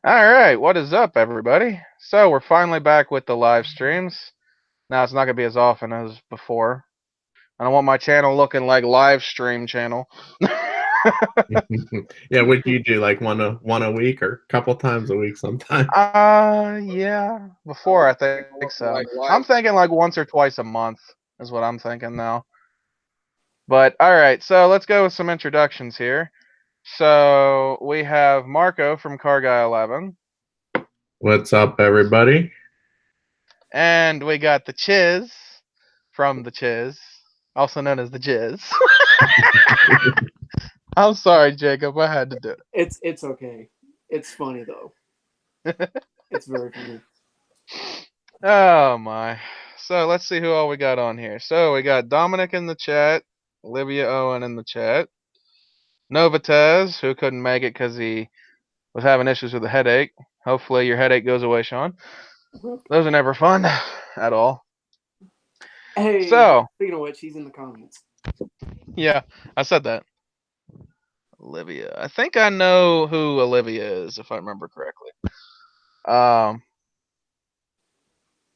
All right, what is up, everybody? So we're finally back with the live streams. Now it's not gonna be as often as before. I don't want my channel looking like live stream channel. Yeah, what do you do? Like one a week or a couple times a week sometimes? Yeah, before I think so. I'm thinking like once or twice a month is what I'm thinking now. But all right, so let's go with some introductions here. So we have Marco from Car Guy 11, What's up, everybody? and we got the Chiz from the Chiz, also known as the Jizz. I'm sorry, Jacob. I had to do It's okay. It's funny though. it. It's very funny. Oh my. So let's see who all we got on here. So we got Dominic in the chat, Olivia Owen in the chat, Novatez, who couldn't make it because he was having issues with a headache. Hopefully your headache goes away, Sean. Those are never fun at all. Hey, So speaking of which, he's in the comments. yeah, I said that. Olivia. I think I know who Olivia is, if I remember correctly. Um.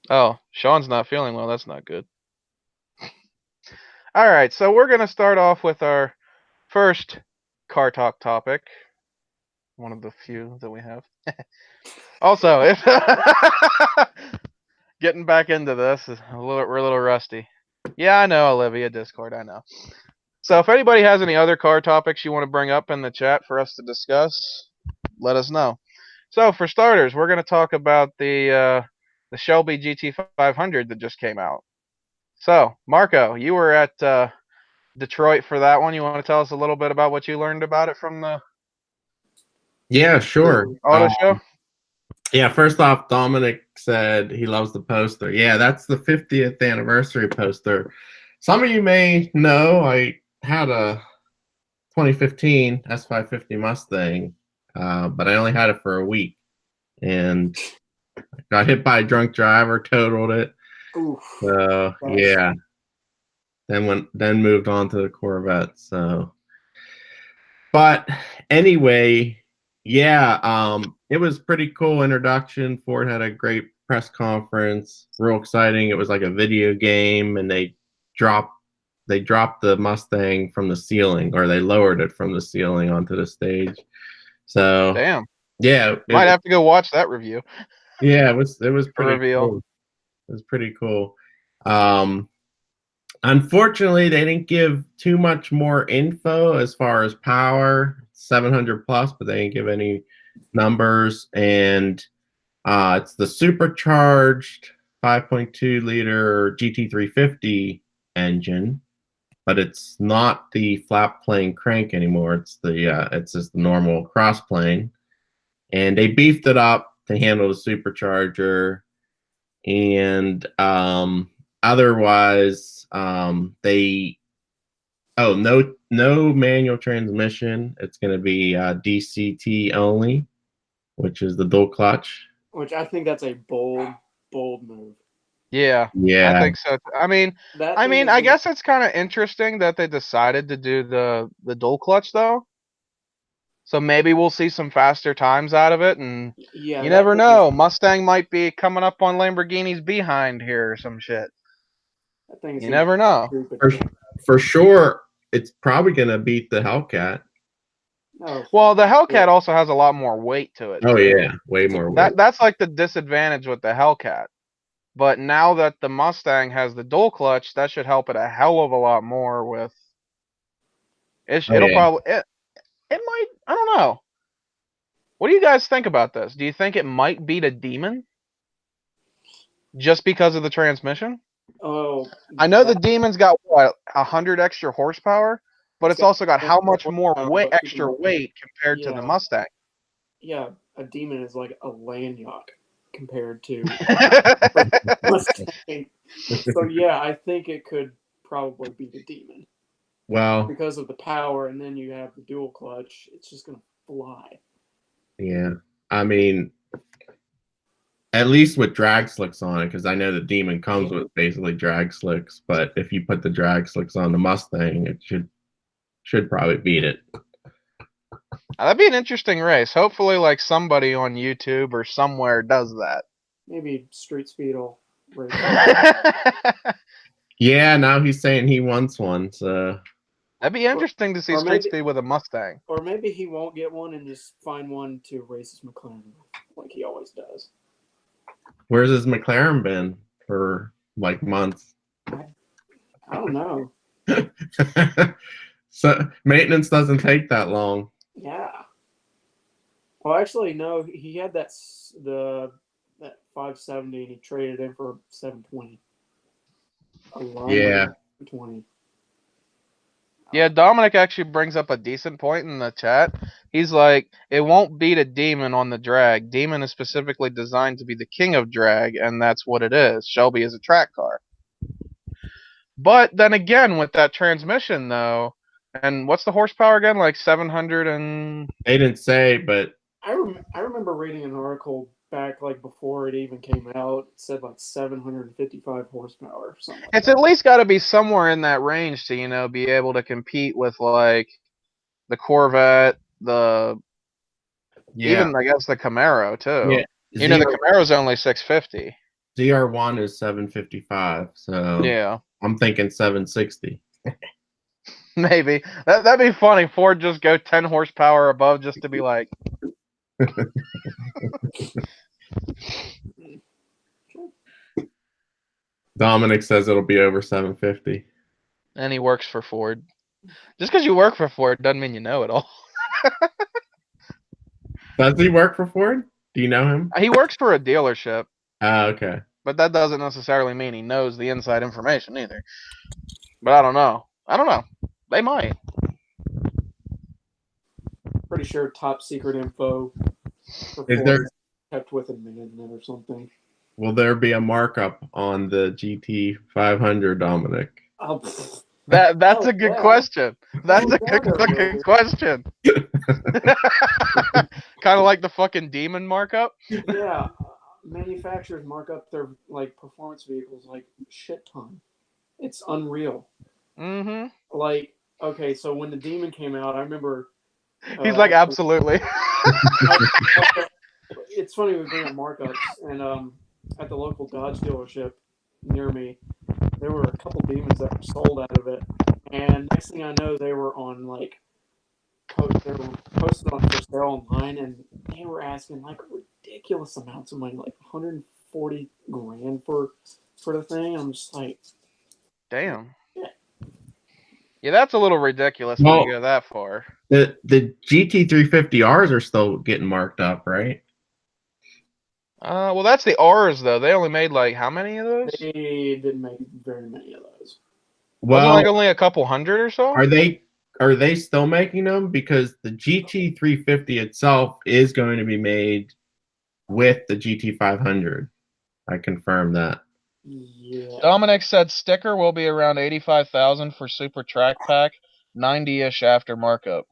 Oh, Sean's not feeling well. That's not good. All right, so we're gonna start off with our first car talk topic. One of the few that we have. Also, if getting back into this, we're a little rusty. Yeah, I know, Olivia, Discord, I know. So if anybody has any other car topics you want to bring up in the chat for us to discuss, let us know. So for starters, we're going to talk about the Shelby GT500 that just came out. So Marco, you were at Detroit for that one. You want to tell us a little bit about what you learned about it from the Yeah, sure. auto show? Yeah, first off, Dominic said he loves the poster. Yeah, that's the 50th anniversary poster. Some of you may know I had a 2015 S550 Mustang, but I only had it for a week and got hit by a drunk driver, totaled it. Oof. So yeah, then moved on to the Corvette. So, but anyway, yeah, it was pretty cool introduction. Ford had a great press conference, real exciting. It was like a video game, and dropped dropped the Mustang from the ceiling, or they lowered it from the ceiling onto the stage. So Damn. yeah, Might have to go watch that review. yeah, it was pretty Reveal. cool. It was pretty cool. Unfortunately, they didn't give too much more info as far as power, 700 plus, but they didn't give any numbers. And it's the supercharged 5.2 liter GT350 engine, but it's not the flap plane crank anymore. It's just the normal cross plane, and they beefed it up to handle the supercharger. And otherwise, no manual transmission. It's going to be DCT only, which is the dual clutch. Which I think that's a bold move. Yeah, Yeah, I think so. I guess it's kind of interesting that they decided to do the dual clutch though. So maybe we'll see some faster times out of it, and yeah, you never know. Mustang might be coming up on Lamborghini's behind here or some shit. You never know. For sure, it's probably going to beat the Hellcat. Oh, well, the Hellcat also has a lot more weight to it. Oh too. yeah, way more weight. That's like the disadvantage with the Hellcat. But now that the Mustang has the dual clutch, that should help it a hell of a lot more with. It'll probably it might. I don't know. What do you guys think about this? Do you think it might beat a Demon just because of the transmission? Oh, I know the Demon's got what 100 extra horsepower, but it's also got how much more extra weight compared to the Mustang? Yeah, a Demon is like a land yacht compared to Mustang. So yeah, I think it could probably be the Demon. Well, because of the power, and then you have the dual clutch, it's just gonna fly. Yeah, I mean, at least with drag slicks on it, because I know the Demon comes with basically drag slicks. But if you put the drag slicks on the Mustang, it should probably beat it. That'd be an interesting race. Hopefully, like somebody on YouTube or somewhere does that. Maybe Street Speed will race. Yeah, now he's saying he wants one. So That'd be interesting to see or Street maybe- Speed with a Mustang. Or maybe he won't get one and just find one to race his McLaren with, like he always does. where's his McLaren been for like months? I don't know. So maintenance doesn't take that long. Yeah. Well, actually, no. He had that 570 and he traded in for 720. Yeah. 720. Yeah, Dominic actually brings up a decent point in the chat. He's like, it won't beat a Demon on the drag. Demon is specifically designed to be the king of drag, and that's what it is. Shelby is a track car. But then again, with that transmission, though, and what's the horsepower again? Like 700 and... They didn't say, but I remember reading an article back like before it even came out. It said like 755 horsepower or something. It's at least got to be somewhere in that range to, you know, be able to compete with like the Corvette, even I guess the Camaro too. Yeah. You know, the Camaro's only 650. ZR1 is 755, so Yeah, I'm thinking 760. maybe that'd be funny. Ford just go 10 horsepower above just to be like. Dominic says it'll be over 750. And he works for Ford. Just because you work for Ford doesn't mean you know it all. Does he work for Ford? Do you know him? He works for a dealership, Okay. but that doesn't necessarily mean he knows the inside information either. But I don't know. They might. Pretty sure top secret info for Is Ford there? kept with amendment or something. Will there be a markup on the GT500, Dominic? Oh, That's a good yeah. question. That's a good Yeah, fucking question. Kind of like the fucking Demon markup. Yeah, manufacturers mark up their like performance vehicles like shit ton. It's unreal. Mm-hmm. Like, okay, so when the Demon came out, I remember. He's like, absolutely. It's funny we bring up markups, and at the local Dodge dealership near me, there were a couple Demons that were sold out of it, and next thing I know, they were on like they were posted on for sale online, and they were asking like ridiculous amounts of money, like 140 grand for the thing. I'm just like, Damn. yeah. Yeah, that's a little ridiculous when you go that far. The GT350Rs are still getting marked up, right? Well, that's the R's though. They only made like how many of those? They didn't make very many of those. Wasn't Well, like only a couple hundred or so? are they still making them? Because the GT350 itself is going to be made with the GT500. I confirm that. Yeah. Dominic said sticker will be around 85,000 for Super Track Pack, 90-ish after markup.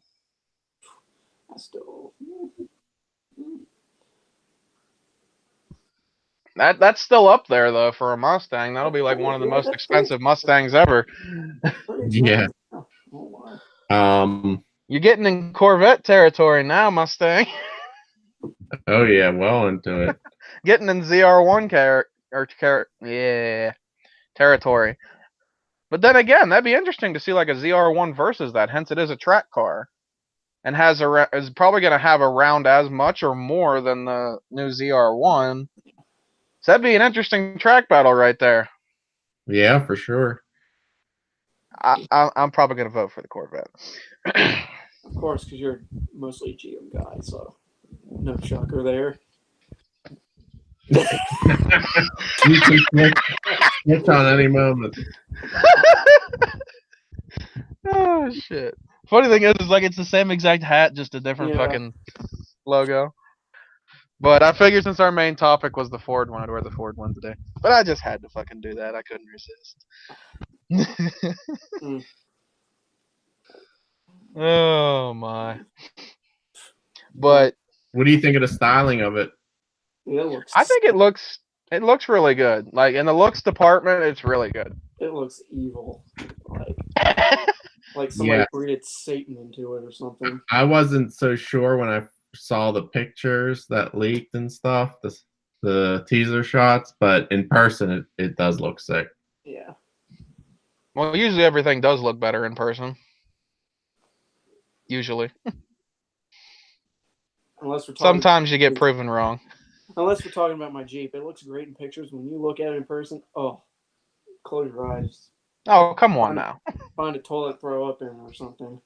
I still. That's still up there though for a Mustang. That'll be like one of the most expensive Mustangs ever. Yeah. Oh, wow. You're getting in Corvette territory now, Mustang. Oh yeah, well into it. Getting in ZR1 territory. But then again, that'd be interesting to see like a ZR1 versus that. Hence, it is a track car, and is probably going to have around as much or more than the new ZR1. So that'd be an interesting track battle right there. Yeah, for sure. I'm probably going to vote for the Corvette. Of course, because you're mostly GM guy, so no shocker there. You can switch on any moment. Oh shit! Funny thing is like it's the same exact hat, just a different fucking logo. But I figured since our main topic was the Ford one, I'd wear the Ford one today. But I just had to fucking do that. I couldn't resist. Oh my! But what do you think of the styling of it? I think it looks really good. Like in the looks department, it's really good. It looks evil. Like Like somebody Yeah. breathed Satan into it or something. I wasn't so sure when I saw the pictures that leaked and stuff, the teaser shots, but in person, it does look sick. Yeah. Well, usually everything does look better in person. Usually. Unless we're talking. Sometimes you get proven wrong. Unless we're talking about my Jeep, it looks great in pictures. When you look at it in person, oh, close your eyes. Oh, come on now. Find a toilet, throw up in it or something.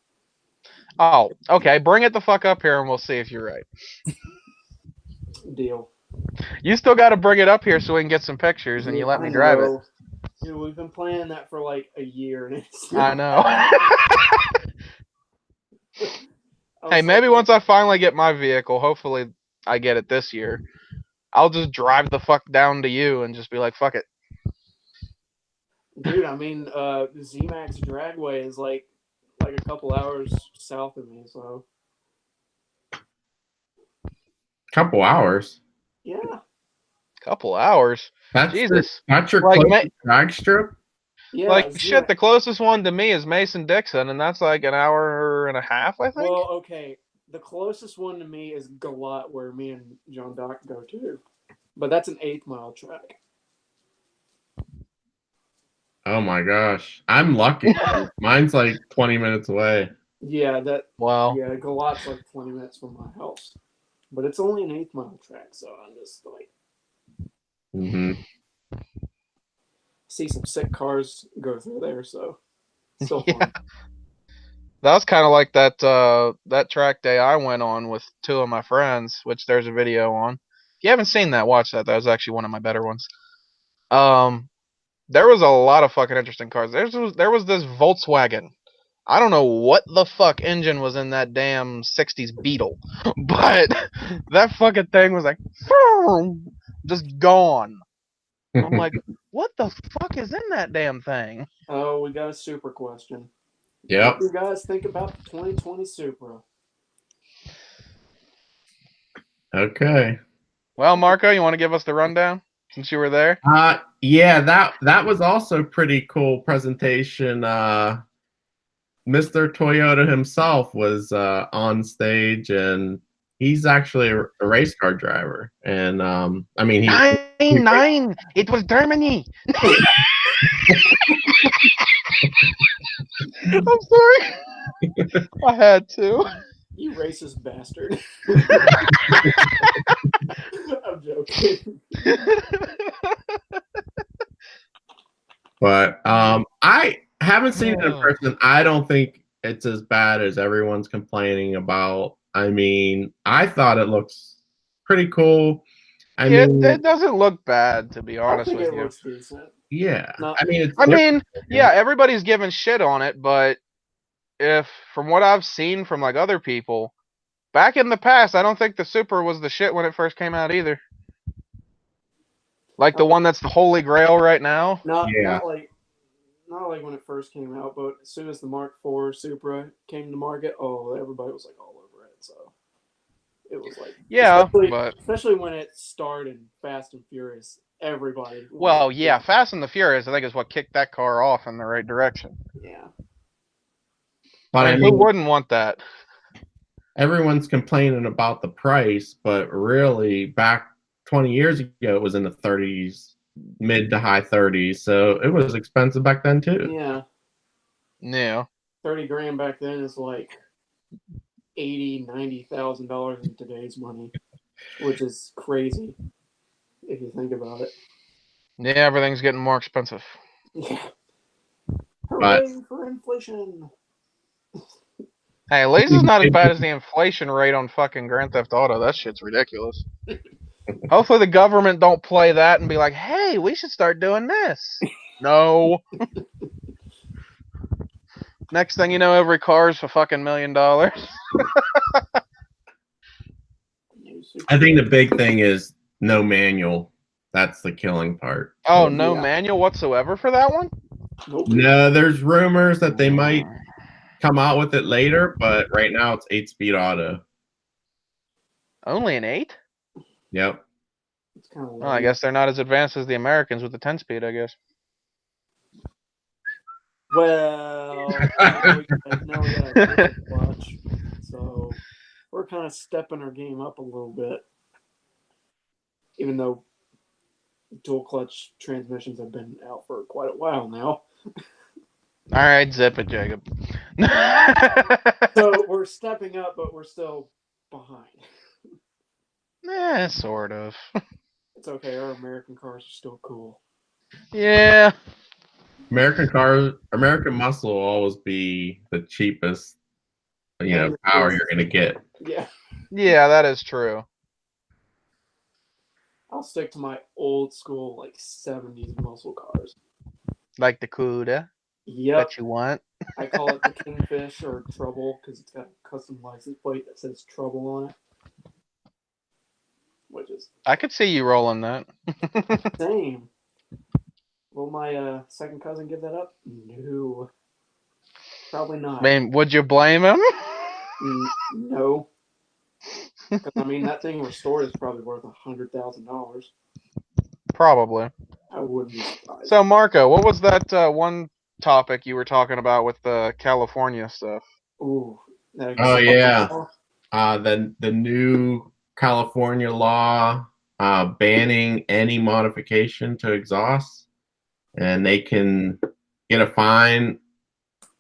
Oh, okay. Bring it the fuck up here and we'll see if you're right. Deal. You still got to bring it up here so we can get some pictures and you let me drive it. Dude, we've been planning that for like a year. And it's I know. Hey, maybe once I finally get my vehicle, hopefully I get it this year, I'll just drive the fuck down to you and just be like, fuck it. Dude, I mean, Z-Max Dragway is like a couple hours south of me, so. Couple hours? Yeah. Couple hours? Jesus. That's your like, closest drag strip? Yeah. Like, shit, the closest one to me is Mason-Dixon, and that's like an hour and a half, I think? Well, okay. The closest one to me is Galat, where me and John Doc go to. But that's an 8-mile track. Oh my gosh. I'm lucky. Mine's like 20 minutes away. Yeah, Wow. Yeah, Galat's like 20 minutes from my house. But it's only an 8-mile track, so I'm just like... see some sick cars go through there, so... Still fun. Yeah. That was kind of like that track day I went on with 2 of my friends, which there's a video on. If you haven't seen that, watch that. That was actually one of my better ones. There was a lot of fucking interesting cars. There was this Volkswagen. I don't know what the fuck engine was in that damn 60s Beetle, but that fucking thing was like, just gone. I'm like, what the fuck is in that damn thing? Oh, we got a Supra question. Yep. What do you guys think about the 2020 Supra? Okay. Well, Marco, you want to give us the rundown since you were there? Yeah, that was also pretty cool presentation. Mr. Toyota himself was on stage, and he's actually a race car driver. And I mean, nine. It was Germany. I'm sorry. I had to. You racist bastard. I'm joking. But I haven't seen it in person. I don't think it's as bad as everyone's complaining about. I mean, I thought it looks pretty cool. I mean, it doesn't look bad, to be honest with you. I think it looks decent. Yeah. Yeah, everybody's giving shit on it, but if from what I've seen from like other people, back in the past, I don't think the Supra was the shit when it first came out either. Like the one that's the holy grail right now. Not like when it first came out, but as soon as the Mark IV Supra came to market, everybody was like all over it. So it was like, especially when it starred in Fast and Furious, everybody. Well, yeah, Fast and the Furious, I think, is what kicked that car off in the right direction. Yeah. But I mean, who wouldn't want that? Everyone's complaining about the price, but really, back 20 years ago, it was in the 30s, mid to high 30s, so it was expensive back then too. Yeah. Yeah. $30,000 back then is like $80,000-$90,000 in today's money, which is crazy if you think about it. Yeah, everything's getting more expensive. Yeah. Hooray for inflation! Hey, at least it's not as bad as the inflation rate on fucking Grand Theft Auto. That shit's ridiculous. Hopefully the government don't play that and be like, hey, we should start doing this. No. Next thing you know, every car's for fucking $1 million. I think the big thing is no manual. That's the killing part. Oh, no manual whatsoever for that one? Nope. No, there's rumors that they might come out with it later, but right now it's 8-speed auto. Only an 8? Yep. It's kind of well, I guess they're not as advanced as the Americans with the 10-speed, I guess. Well, now we got a triple clutch, so we're kind of stepping our game up a little bit. Even though dual clutch transmissions have been out for quite a while now. All right, zip it, Jacob. So we're stepping up, but we're still behind. Sort of. It's okay. Our American cars are still cool. Yeah. American muscle will always be the cheapest, power you're gonna get. Yeah. Yeah, that is true. I'll stick to my old school, like 70s muscle cars. Like the Cuda Yep. that you want. I call it the Kingfish or Trouble because it's got a custom license plate that says Trouble on it. Which is I could see you rolling that. same. Will my second cousin give that up? No. Probably not. I mean, would you blame him? No. Because, I mean, that thing restored is probably worth $100,000. Probably. I wouldn't be surprised. So, Marco, what was that one topic you were talking about with the California stuff? Ooh. Oh, yeah. The new California law banning any modification to exhaust, and they can get a fine,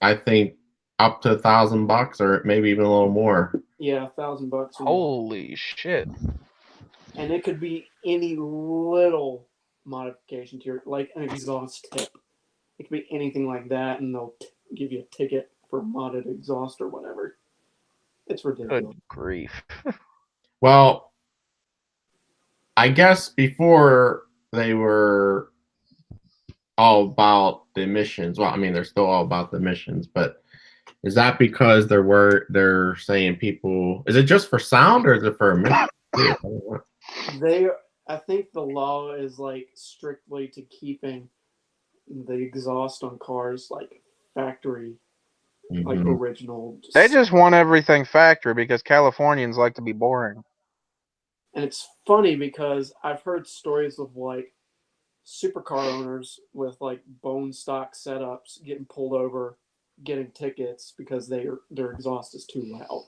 I think, up to $1,000 or maybe even a little more. Yeah, $1,000. Holy shit. And it could be any little modification to your, like an exhaust tip. It could be anything like that, and they'll give you a ticket for modded exhaust or whatever. It's ridiculous. Good grief. Well, I guess before they were all about the emissions. Well, I mean, they're still all about the emissions, but is that because they're saying people? Is it just for sound or is it for emissions? I think the law is like strictly to keeping the exhaust on cars like factory, like original. They just want everything factory because Californians like to be boring. And it's funny because I've heard stories of like supercar owners with like bone stock setups getting pulled over, getting tickets because their exhaust is too loud.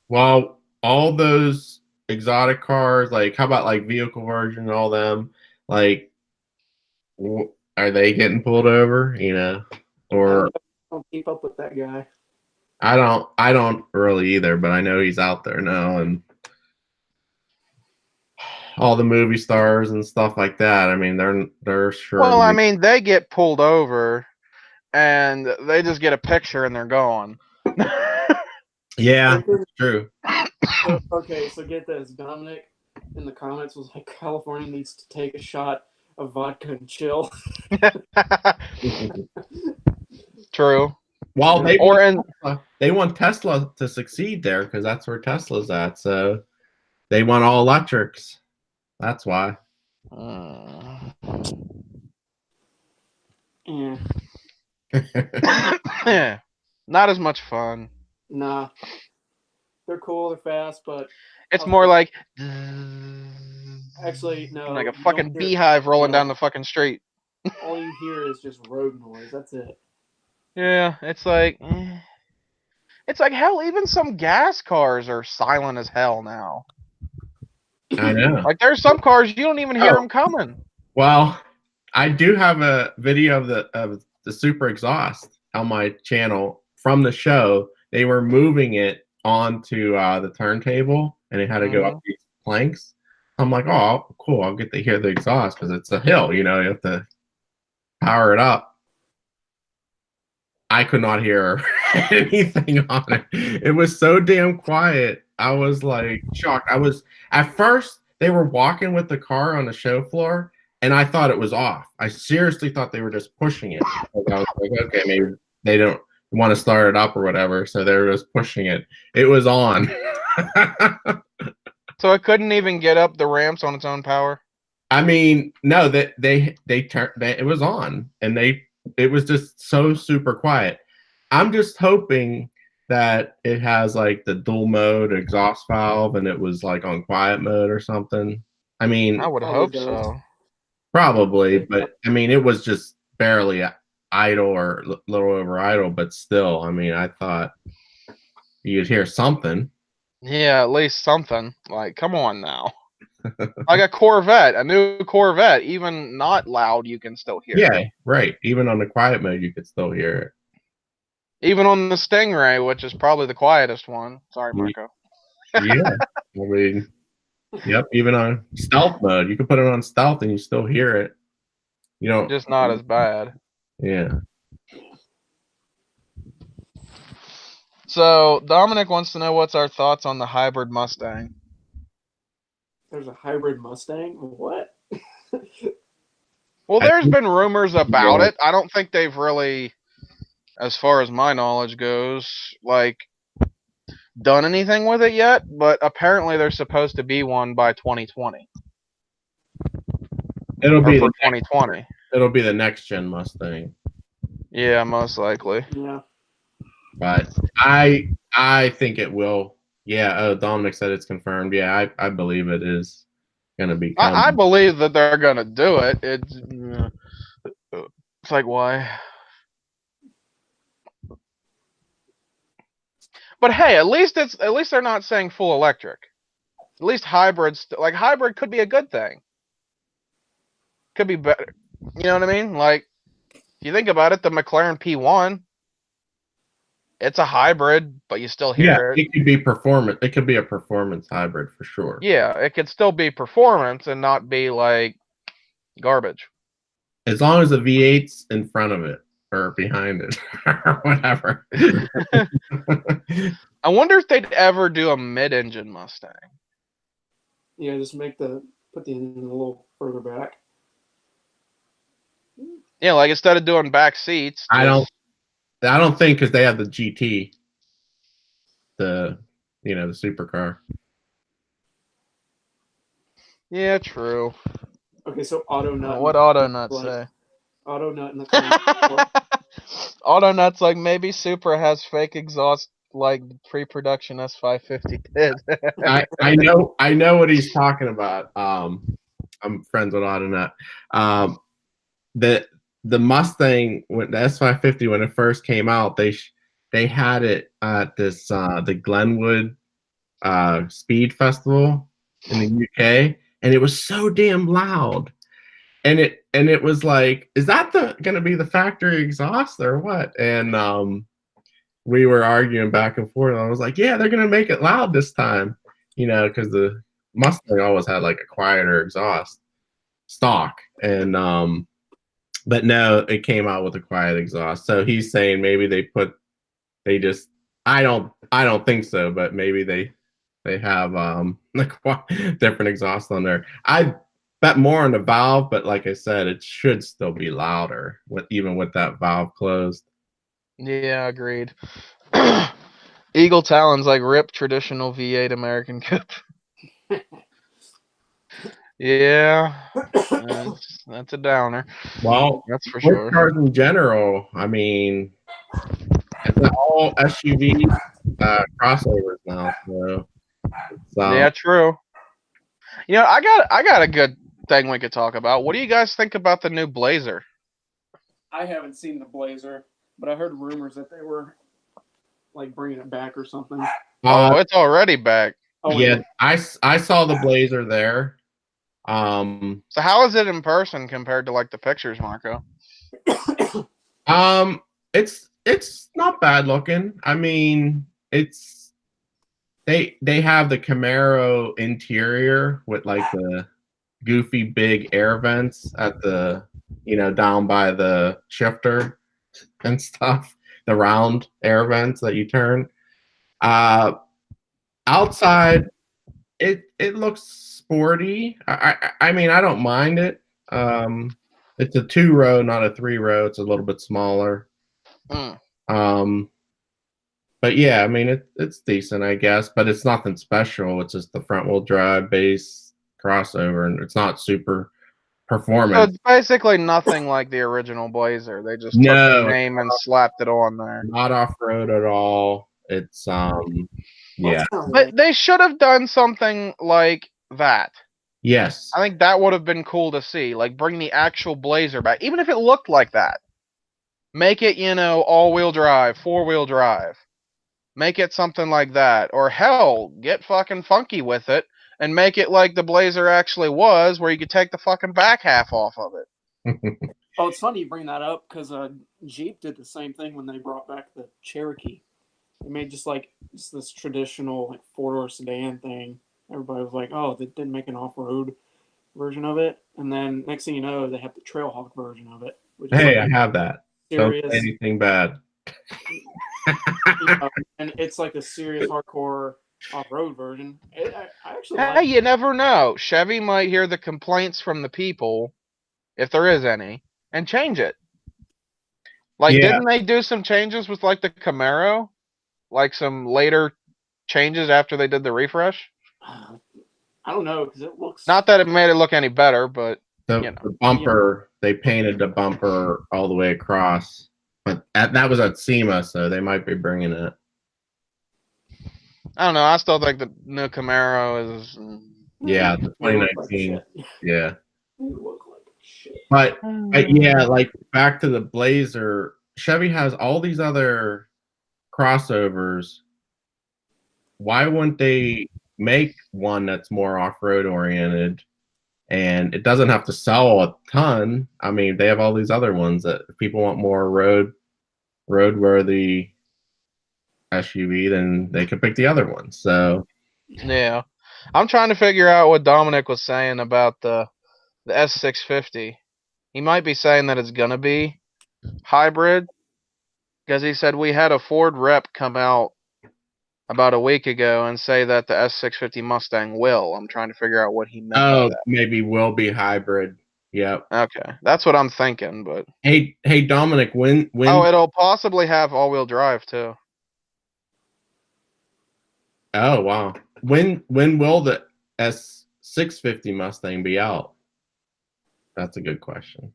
Well, all those exotic cars, like how about like vehicle version and all them, like are they getting pulled over? Or I don't keep up with that guy. I don't really either, but I know he's out there now, and all the movie stars and stuff like that. I mean, they're sure. Well, I mean, they get pulled over, and they just get a picture and they're gone. Yeah, that's true. Okay, so get this. Dominic in the comments was like, California needs to take a shot of vodka and chill. True. Well, they want Tesla to succeed there because that's where Tesla's at. So they want all electrics. That's why. Yeah. Not as much fun. Nah. They're cool, they're fast, but it's more like actually no, like a fucking beehive rolling down the fucking street. All you hear is just road noise. That's it. Yeah, it's like hell, even some gas cars are silent as hell now. I know. Like there's some cars you don't even hear them coming. Well, I do have a video of the super exhaust on my channel from the show. They were moving it onto the turntable, and it had to go up these planks. I'm like, oh, cool! I'll get to hear the exhaust because it's a hill. You have to power it up. I could not hear anything on it. It was so damn quiet. I was like shocked. At first they were walking with the car on the show floor, and I thought it was off. I seriously thought they were just pushing it. Like, I was like, okay, maybe they don't want to start it up or whatever, so they were just pushing it. It was on. So it couldn't even get up the ramps on its own power? I mean, no, it was on, and it was just so super quiet. I'm just hoping that it has like the dual mode exhaust valve and it was like on quiet mode or something. I mean, I would hope so. Probably, but I mean, it was just barely idle or a little over idle, but still, I mean, I thought you'd hear something. Yeah, at least something. Like, come on now. Like a Corvette, a new Corvette, even not loud, you can still hear Yeah, it. right. Even on the quiet mode, you could still hear it. Even on the Stingray, which is probably the quietest one. Sorry, Marco. Yeah, I mean, yep. Even on stealth mode, you can put it on stealth and you still hear it. You don't. Just not as bad. Yeah. So Dominic wants to know what's our thoughts on the hybrid Mustang. There's a hybrid Mustang. What? Well, I there's think- been rumors about it. I don't think they've really, as far as my knowledge goes, like done anything with it yet. But apparently, there's supposed to be one by 2020 It'll or be for the 2020. it'll be the next gen Mustang. Yeah, most likely. Yeah. But I think it will. Yeah. Oh, Dominic said it's confirmed. Yeah, I believe it is gonna be coming. I believe that they're gonna do it. It's like why? But hey, at least they're not saying full electric. At least hybrids, like hybrid, could be a good thing. Could be better. You know what I mean? Like, if you think about it, the McLaren P1, it's a hybrid, but you still hear it. It could be performance. It could be a performance hybrid for sure. Yeah, it could still be performance and not be like garbage. As long as the V8's in front of it or behind it or whatever. I wonder if they'd ever do a mid-engine Mustang. Yeah, just put the engine a little further back. Yeah, like instead of doing back seats. I don't think because they have the GT, the supercar. Yeah, true. Okay, so Auto Nut. What Auto Nuts like, say? Auto Nut in the car. Auto Nuts like maybe Supra has fake exhaust like pre-production S550 did. I know what he's talking about. I'm friends with Autonut. The Mustang, when the S550 when it first came out, they had it at this the Glenwood Speed Festival in the UK, and it was so damn loud. And it was like, is that gonna be the factory exhaust or what? And we were arguing back and forth. I was like, yeah, they're gonna make it loud this time, because the Mustang always had like a quieter exhaust stock, and but no, it came out with a quiet exhaust. So he's saying maybe I don't think so, but maybe they have different exhaust on there. I bet more on the valve, but like I said, it should still be louder even with that valve closed. Yeah, agreed. Eagle Talon's like rip traditional V8 American Coupe. Yeah, that's a downer. Well, That's for sports sure. cars in general, I mean, it's all SUV crossovers now. So Yeah, true. I got a good thing we could talk about. What do you guys think about the new Blazer? I haven't seen the Blazer, but I heard rumors that they were like bringing it back or something. Oh, it's already back. Oh yeah, I saw the Blazer there. So how is it in person compared to like the pictures, Marco? It's not bad looking. I mean, they have the Camaro interior with like the goofy big air vents at the down by the shifter and stuff, the round air vents that you turn. Outside it looks sporty. I mean, I don't mind it. It's a 2-row, not a 3-row. It's a little bit smaller. But yeah, I mean it's decent, I guess, but it's nothing special. It's just the front wheel drive base crossover, and it's not super performance. So it's basically nothing like the original Blazer. They just took the name and slapped it on there. Not off road at all. It's yeah. But they should have done something like that. Yes. I think that would have been cool to see. Like, bring the actual Blazer back, even if it looked like that. Make it, all-wheel drive, four-wheel drive. Make it something like that. Or hell, get fucking funky with it and make it like the Blazer actually was, where you could take the fucking back half off of it. Oh, it's funny you bring that up because Jeep did the same thing when they brought back the Cherokee. They made just this traditional like four-door sedan thing. Everybody was like, "Oh, they didn't make an off-road version of it." And then next thing you know, they have the Trailhawk version of it, which is Hey, I have that. Don't say serious. anything bad. And it's like a serious hardcore off-road version. I actually Hey, like. you never know. Chevy might hear the complaints from the people, if there is any, and change it. Like, Yeah. didn't they do some changes with like the Camaro? Like some later changes after they did the refresh? I don't know because it looks. Not that it made it look any better, but The bumper, they painted the bumper all the way across. But that was at SEMA, so they might be bringing it. I don't know. I still think the new Camaro is. Yeah, the They look like 2019. shit. Yeah. They look like shit. But yeah, like back to the Blazer, Chevy has all these other crossovers. Why wouldn't they make one that's more off-road oriented? And it doesn't have to sell a ton. I mean, they have all these other ones that if people want more roadworthy SUV, then they could pick the other one. So Yeah, I'm trying to figure out what Dominic was saying about the S650. He might be saying that it's gonna be hybrid because he said we had a Ford rep come out about a week ago and say that the S650 Mustang will. I'm trying to figure out what he meant by that. maybe will be hybrid. Yep. Okay, that's what I'm thinking. But Hey, Dominic, when it'll possibly have all-wheel drive too. Oh wow. When will the S650 Mustang be out? That's a good question.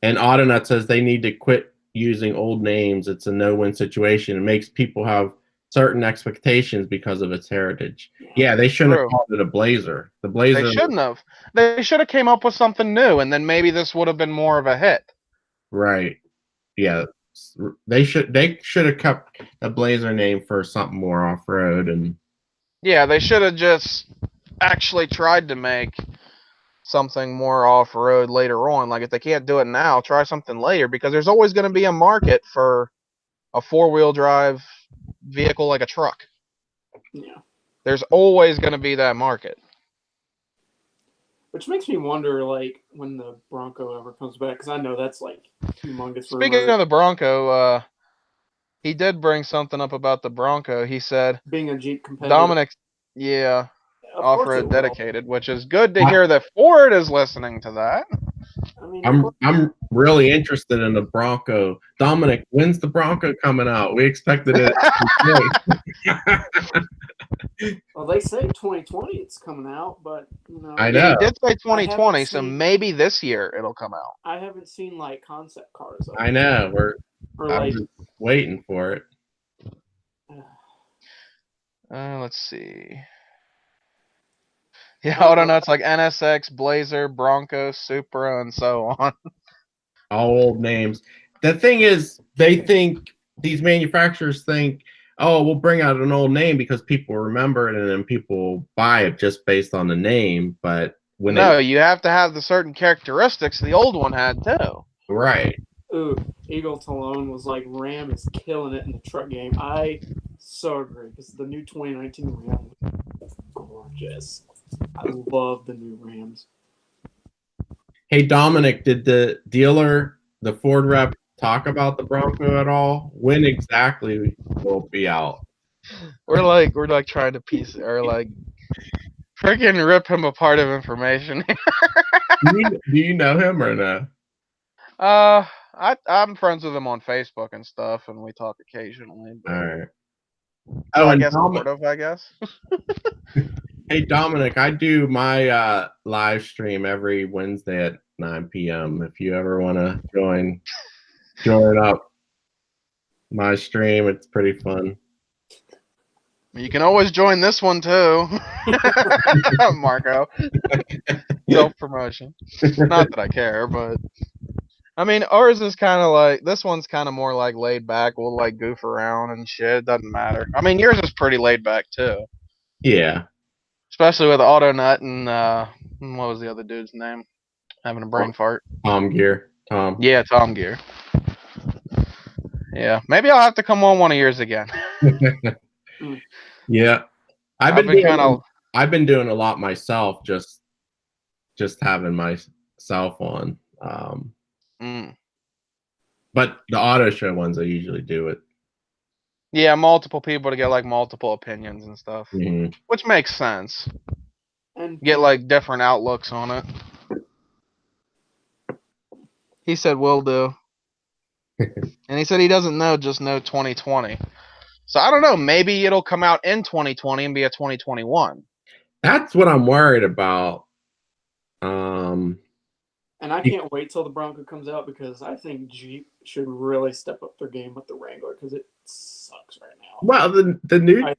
And Audinut says they need to quit using old names. It's a no-win situation. It makes people have certain expectations because of its heritage. Yeah, they shouldn't have called it a Blazer. The Blazer. They shouldn't have. They should have came up with something new, and then maybe this would have been more of a hit. Right. Yeah. They should have kept the Blazer name for something more off-road. And yeah, they should have just actually tried to make something more off-road later on. Like, if they can't do it now, try something later, because there's always going to be a market for a four-wheel drive vehicle like a truck. Yeah. There's always going to be that market. Which makes me wonder, like, when the Bronco ever comes back, because I know that's like humongous. Speaking of the Bronco, he did bring something up about the Bronco. He said being a Jeep competitor. Dominic, yeah, off-road dedicated, which is good to hear that Ford is listening to that. I mean, I'm really interested in the Bronco. Dominic, when's the Bronco coming out? We expected it. Well, they say 2020 it's coming out, but I know. He did say 2020, so maybe this year it'll come out. I haven't seen like concept cars. I know. I'm just waiting for it. Let's see. Yeah, I don't know. It's like NSX, Blazer, Bronco, Supra, and so on. All old names. The thing is, these manufacturers think, oh, we'll bring out an old name because people remember it and then people buy it just based on the name. But you have to have the certain characteristics the old one had too. Right. Ooh, Eagle Talone was like, Ram is killing it in the truck game. I so agree because the new 2019 Ram is gorgeous. I love the new Rams. Hey, Dominic, did the dealer, the Ford rep, talk about the Bronco at all? When exactly will it be out? We're like trying to piece or like freaking rip him apart of information. Do you know him or no? I'm friends with him on Facebook and stuff, and we talk occasionally. But... All right. So I guess sort of, I guess. Hey, Dominic, I do my live stream every Wednesday at 9 p.m. If you ever want to join up my stream, it's pretty fun. You can always join this one too, Marco. Self-promotion. Not that I care, but I mean, ours is kind of like this one's kind of more like laid back. We'll like goof around and shit. It doesn't matter. I mean, yours is pretty laid back too, Yeah. especially with Autonut and what was the other dude's name? Having a brain fart. Tom Gear. Tom. Yeah, Tom Gear. Yeah, maybe I'll have to come on one of yours again. Yeah. I've been kind of. I've been doing a lot myself, just having myself on. But the auto show ones, I usually do it. Yeah, multiple people to get like multiple opinions and stuff, Mm-hmm. which makes sense. And Get like different outlooks on it. He said will do. And he said he doesn't know, just know 2020. So I don't know, maybe it'll come out in 2020 and be a 2021. That's what I'm worried about. And I can't wait till the Bronco comes out because I think Jeep should really step up their game with the Wrangler because it sucks right now. Well, the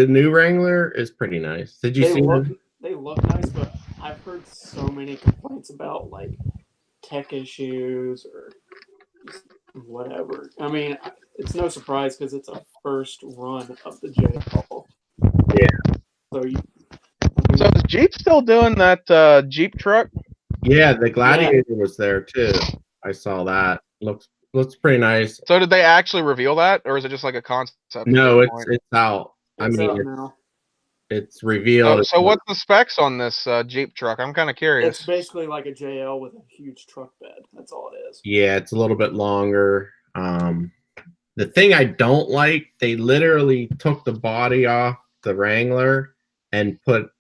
new Wrangler is pretty nice. Did you see them? They look nice, but I've heard so many complaints about like tech issues or whatever. I mean, it's no surprise because it's a first run of the JL. Yeah. So is Jeep still doing that Jeep truck? Yeah, the Gladiator was there too. I saw that. Looks pretty nice. So did they actually reveal that, or is it just like a concept? No, it's out. It's revealed. So what's the specs on this Jeep truck? I'm kind of curious. It's basically like a JL with a huge truck bed. That's all it is. Yeah, it's a little bit longer. The thing I don't like, they literally took the body off the Wrangler and put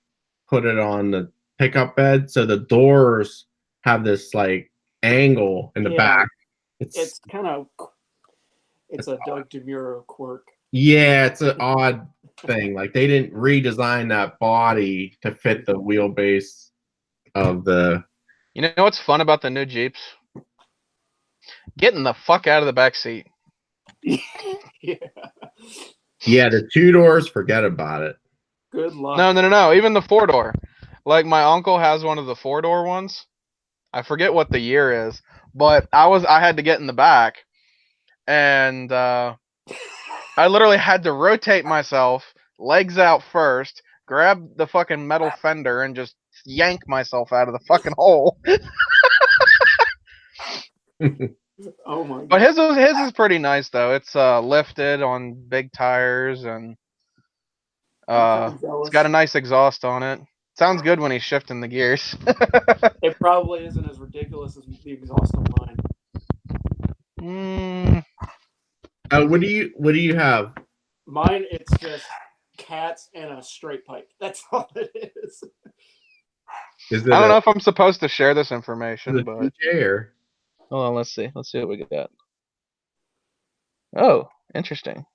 it on the pickup bed, so the doors have this like angle in the back. It's kind of a Doug DeMuro quirk. Yeah, it's an odd thing. Like they didn't redesign that body to fit the wheelbase of the. You know what's fun about the new Jeeps? Getting the fuck out of the back seat. Yeah. Yeah, the 2 doors, forget about it. Good luck. No. Even the 4-door. Like my uncle has one of the 4-door ones. I forget what the year is, but I had to get in the back, and I literally had to rotate myself, legs out first, grab the fucking metal fender, and just yank myself out of the fucking hole. Oh my God. But his is pretty nice though. It's lifted on big tires, and it's got a nice exhaust on it. Sounds good when he's shifting the gears. It probably isn't as ridiculous as the exhaust on mine. What do you have? Mine, it's just cats and a straight pipe. That's all it is. I don't know if I'm supposed to share this information, but DJ or? Hold on, let's see. Let's see what we got. Oh, interesting.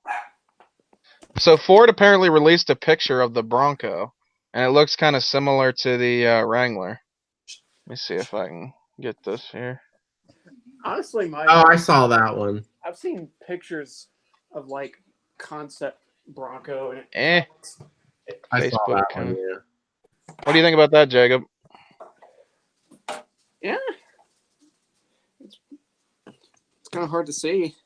So Ford apparently released a picture of the Bronco, and it looks kind of similar to the Wrangler. Let me see if I can get this here. Honestly, I saw that one. I've seen pictures of like concept Bronco. And I saw that one. Yeah. What do you think about that, Jacob? Yeah, it's kind of hard to see.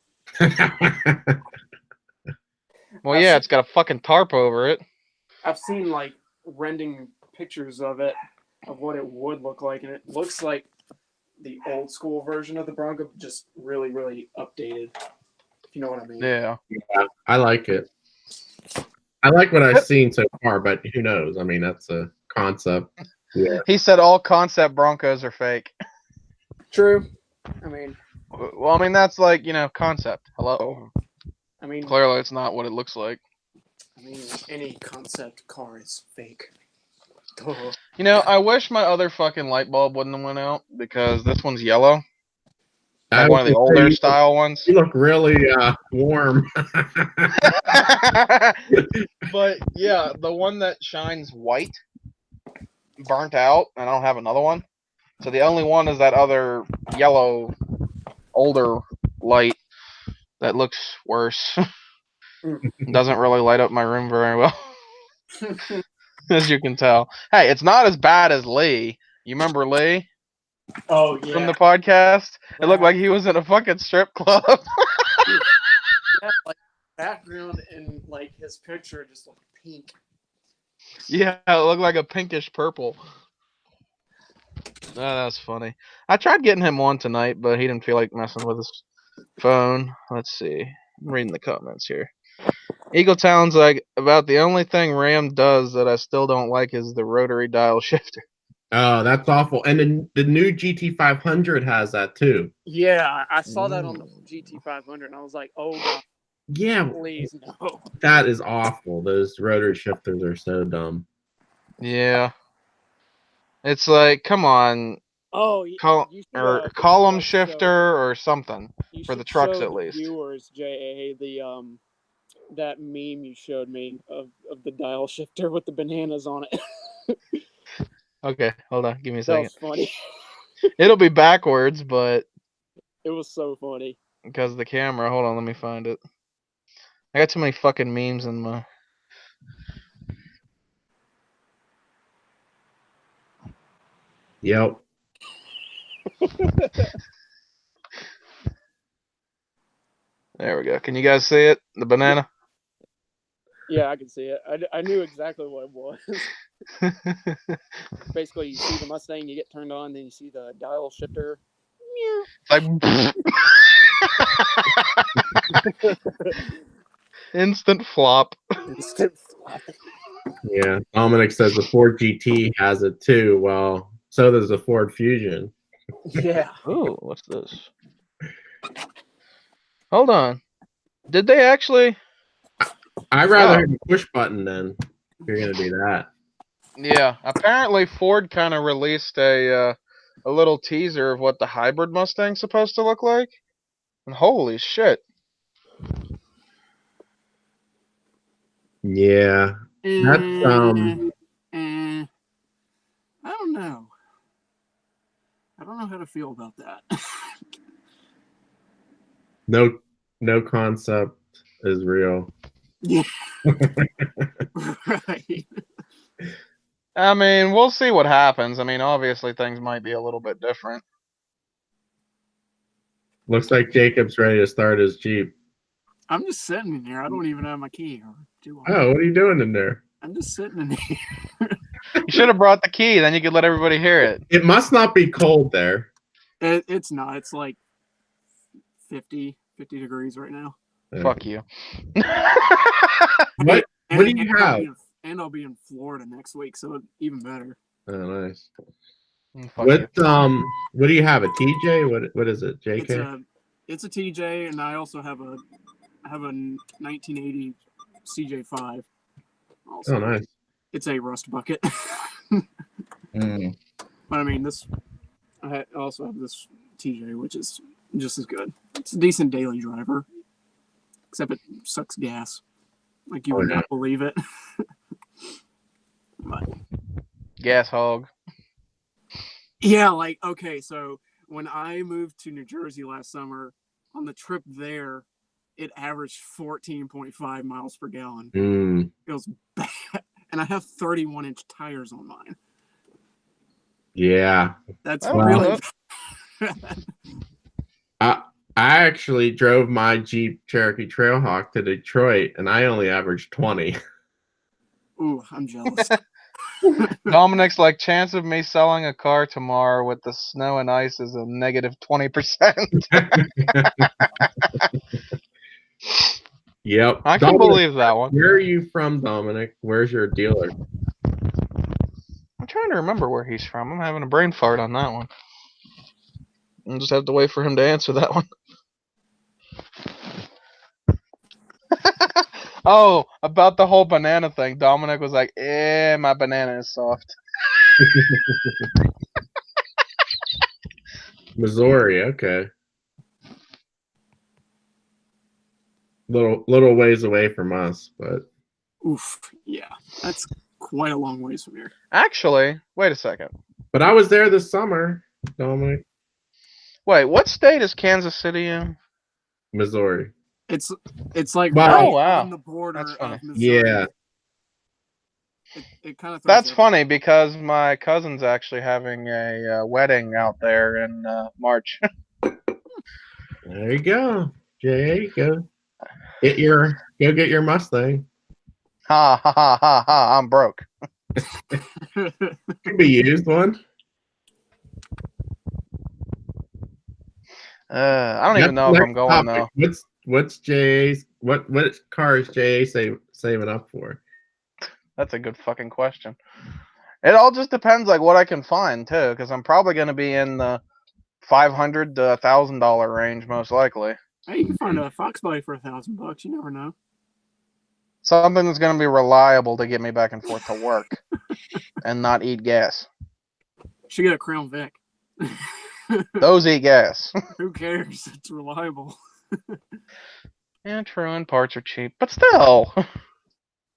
Well, yeah, it's got a fucking tarp over it. I've seen like rendering pictures of it, of what it would look like, and it looks like the old school version of the Bronco, just really, really updated. If you know what I mean. Yeah. I like it. I like what I've seen so far, but who knows? I mean, that's a concept. Yeah. He said all concept Broncos are fake. True. I mean. Well, I mean that's like, concept. Hello. I mean, clearly it's not what it looks like. I mean, any concept car is fake. I wish my other fucking light bulb wouldn't have went out because this one's yellow. Like one of the older style ones. You look really warm. But yeah, the one that shines white burnt out, and I don't have another one. So the only one is that other yellow older light that looks worse. Doesn't really light up my room very well, as you can tell. Hey, it's not as bad as Lee. You remember Lee Oh from yeah, the podcast? It looked that like he was in a fucking strip club. yeah, like background and like his picture just looked pink. Yeah, it looked like a pinkish purple. Oh, that was funny. I tried getting him on tonight, but he didn't feel like messing with his phone. Let's see. I'm reading the comments here. Eagle Town's like, about the only thing Ram does that I still don't like is the rotary dial shifter. Oh, that's awful. And then the new GT500 has that too. Yeah, I saw that on the GT500, and I was like, oh god, Yeah, please no. that is awful. Those rotary shifters are so dumb. Yeah. It's like, come on, Oh, you should column shifter or something you for the should trucks show at the least. viewers, JA, the that meme you showed me of the dial shifter with the bananas on it. Okay, hold on, give me a That second. was funny. It'll be backwards, but It was so funny. because of the camera, hold on, let me find it. I got too many fucking memes in my. Yep. There we go. Can you guys see it? The banana? Yeah, I can see it. I knew exactly what it was. Basically, you see the Mustang, you get turned on, then you see the dial shifter. Like instant flop. Instant flop. Yeah. Dominic says the Ford GT has it too. Well, so does the Ford Fusion. Yeah. Ooh, what's this? Hold on. Did they actually? I'd rather have a push button then. If you're gonna do that. Yeah. Apparently, Ford kind of released a little teaser of what the hybrid Mustang's supposed to look like. And holy shit! Yeah. That's I don't know. I don't know how to feel about that. no concept is real. Yeah. Right. I mean, we'll see what happens. I mean, obviously things might be a little bit different. Looks like Jacob's ready to start his Jeep. I'm just sitting in here. I don't even have my key. Or do I? Oh, what are you doing in there? I'm just sitting in here. You should have brought the key, then you could let everybody hear it. It must not be cold there. It's not. It's like 50 degrees right now. Fuck you. What do you have? I'll be in Florida next week, so even better. Oh, nice. Fuck What you. what do you have? A TJ? What is it? JK? It's a TJ, and I also have a 1980 CJ5. Also. Oh, nice. It's a rust bucket. Mm. But I mean, I also have this TJ, which is just as good. It's a decent daily driver, except it sucks gas. Like you would not believe it. But, Gas hog. yeah, like, okay, so when I moved to New Jersey last summer, on the trip there, it averaged 14.5 miles per gallon. Mm. It was bad. And I have 31-inch tires on mine. Yeah. That's really bad. I actually drove my Jeep Cherokee Trailhawk to Detroit, and I only averaged 20. Ooh, I'm jealous. Dominic's like, chance of me selling a car tomorrow with the snow and ice is a negative 20%. Yep. I can believe that one. Where are you from, Dominic? Where's your dealer? I'm trying to remember where he's from. I'm having a brain fart on that one. I'll just have to wait for him to answer that one. Oh, about the whole banana thing. Dominic was like, my banana is soft. Missouri, okay. Little ways away from us, but oof, yeah, that's quite a long ways from here. Actually, wait a second. But I was there this summer, Dominic. Wait, what state is Kansas City in? Missouri. It's like Wow. right Oh, wow. on the border That's funny. of Missouri. Yeah. It kind of That's funny because my cousin's actually having a wedding out there in March. There you go, Jay. Go get your Mustang. Ha ha ha ha ha! I'm broke. Could be used one. I don't That's even know the if next I'm going topic. though. What's Jay's what car is Jay saving up for? That's a good fucking question. It all just depends, like what I can find too, because I'm probably going to be in the $500 to $1,000 range most likely. Hey, you can find a Fox body for $1,000. You never know. Something that's going to be reliable to get me back and forth to work and not eat gas. Should get a Crown Vic. Those eat gas. Who cares? It's reliable. Yeah, true, and parts are cheap, but still.